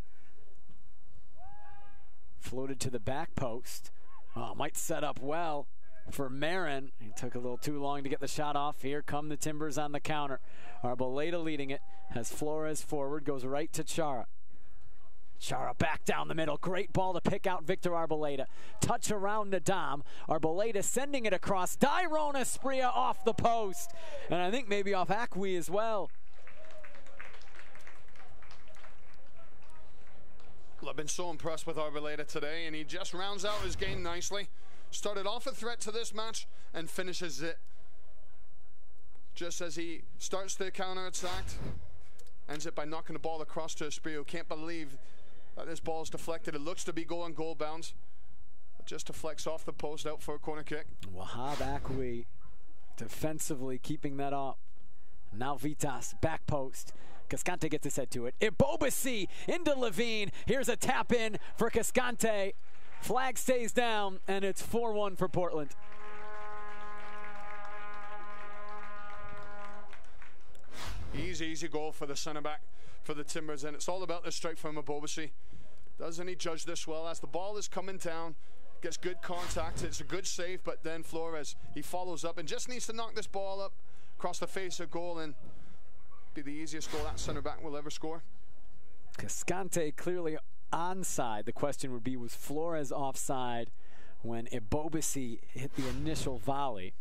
Floated to the back post. Oh, might set up well for Marin. He took a little too long to get the shot off. Here come the Timbers on the counter. Arboleda leading it. Has Flores forward. Goes right to Chara. Chara back down the middle. Great ball to pick out Victor Arboleda. Touch around Nadam. Arboleda sending it across. Dairon Asprilla off the post. And I think maybe off Akwi as well. I've been so impressed with Arboleda today, and he just rounds out his game nicely. Started off a threat to this match and finishes it. Just as he starts the counter-attack, ends it by knocking the ball across to Asprilla. Can't believe that this ball is deflected. It looks to be going goal bounds. It just deflects off the post out for a corner kick. Wahab Akwi defensively keeping that up. Now Vitas, back post. Cascante gets his head to it. Ibobasi into Levine. Here's a tap in for Cascante. Flag stays down, and it's 4-1 for Portland. Easy goal for the center back for the Timbers, and it's all about the strike from Abobasi. Doesn't he judge this well? As the ball is coming down, gets good contact, it's a good save, but then Flores, he follows up and just needs to knock this ball up across the face of goal and be the easiest goal that center back will ever score. Cascante clearly onside. The question would be, was Flores offside when Ebobisi hit the initial volley?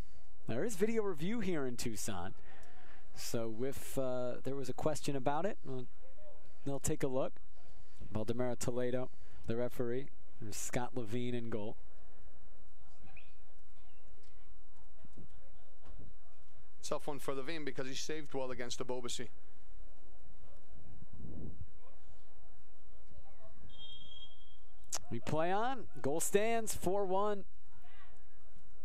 There is video review here in Tucson, so if there was a question about it, they'll take a look. Valdemaro Toledo, the referee. There's Scott Levine in goal. Tough one for Levine because he saved well against Ebobisi. We play on. Goal stands 4-1.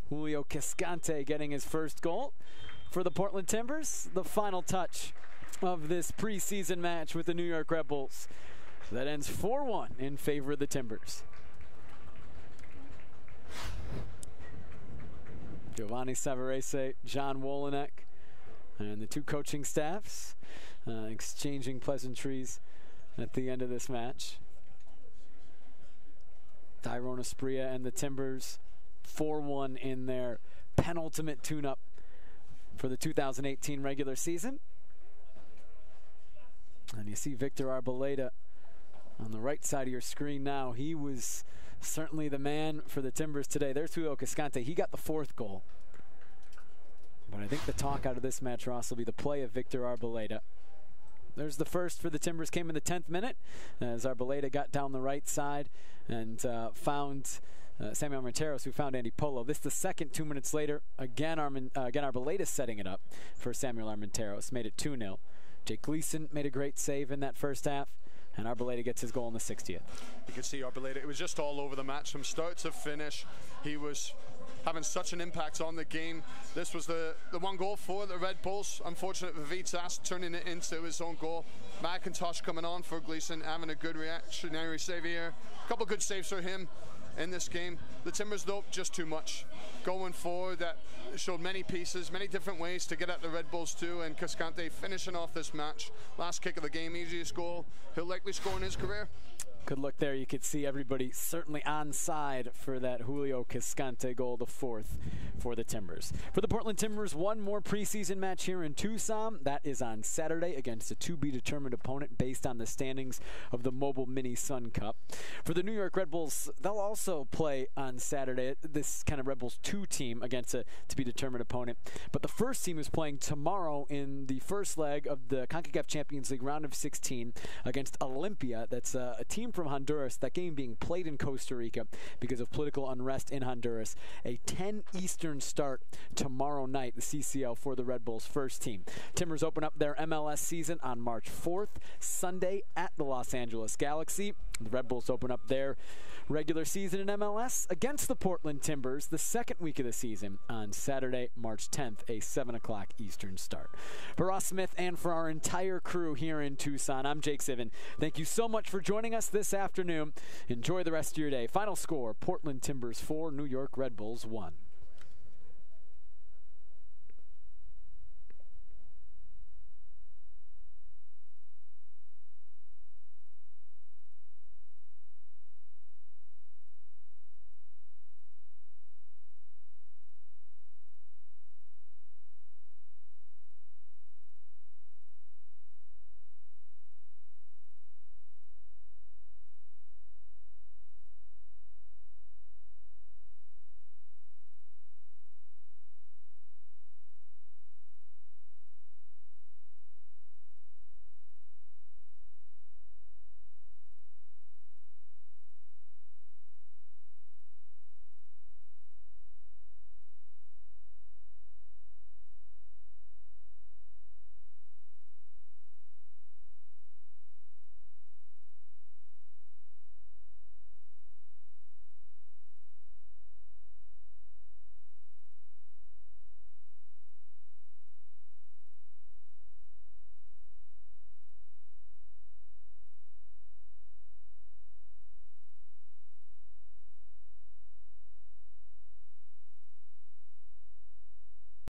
Julio Cascante getting his first goal for the Portland Timbers. The final touch of this preseason match with the New York Red Bulls. That ends 4-1 in favor of the Timbers. Giovanni Savarese, John Wolyniec, and the two coaching staffs exchanging pleasantries at the end of this match. Tyrone Asprilla and the Timbers 4-1 in their penultimate tune-up for the 2018 regular season. And you see Victor Arboleda on the right side of your screen now. He was certainly the man for the Timbers today. There's Julio Cascante. He got the fourth goal. But I think the talk out of this match, Ross, will be the play of Victor Arboleda. There's the first for the Timbers, came in the 10th minute as Arboleda got down the right side and found Samuel Armenteros, who found Andy Polo. This is the second 2 minutes later. Again, Arboleda setting it up for Samuel Armenteros. Made it 2-0. Jake Gleason made a great save in that first half, and Arboleda gets his goal in the 60th. You can see Arboleda, it was just all over the match from start to finish. He was having such an impact on the game. This was the one goal for the Red Bulls. Unfortunate for Vitas turning it into his own goal. McIntosh coming on for Gleason, having a good reactionary save here. A couple good saves for him in this game. The Timbers, though, just too much. Going forward, that showed many pieces, many different ways to get at the Red Bulls too, and Cascante finishing off this match. Last kick of the game, easiest goal he'll likely score in his career. Good look there. You could see everybody certainly on side for that Julio Cascante goal, the fourth for the Timbers. For the Portland Timbers, one more preseason match here in Tucson. That is on Saturday against a to-be-determined opponent based on the standings of the Mobile Mini Sun Cup. For the New York Red Bulls, they'll also play on Saturday, this kind of Red Bulls 2 team against a to-be-determined opponent. But the first team is playing tomorrow in the first leg of the CONCACAF Champions League round of 16 against Olympia. That's a team from Honduras. That game being played in Costa Rica because of political unrest in Honduras. A 10 Eastern start tomorrow night, the CCL for the Red Bulls first team. Timbers open up their MLS season on March 4th, Sunday at the Los Angeles Galaxy. The Red Bulls open up their regular season in MLS against the Portland Timbers the second week of the season on Saturday, March 10th, a 7 o'clock Eastern start. For Ross Smith and for our entire crew here in Tucson, I'm Jake Sivan. Thank you so much for joining us this afternoon. Enjoy the rest of your day. Final score, Portland Timbers 4, New York Red Bulls 1.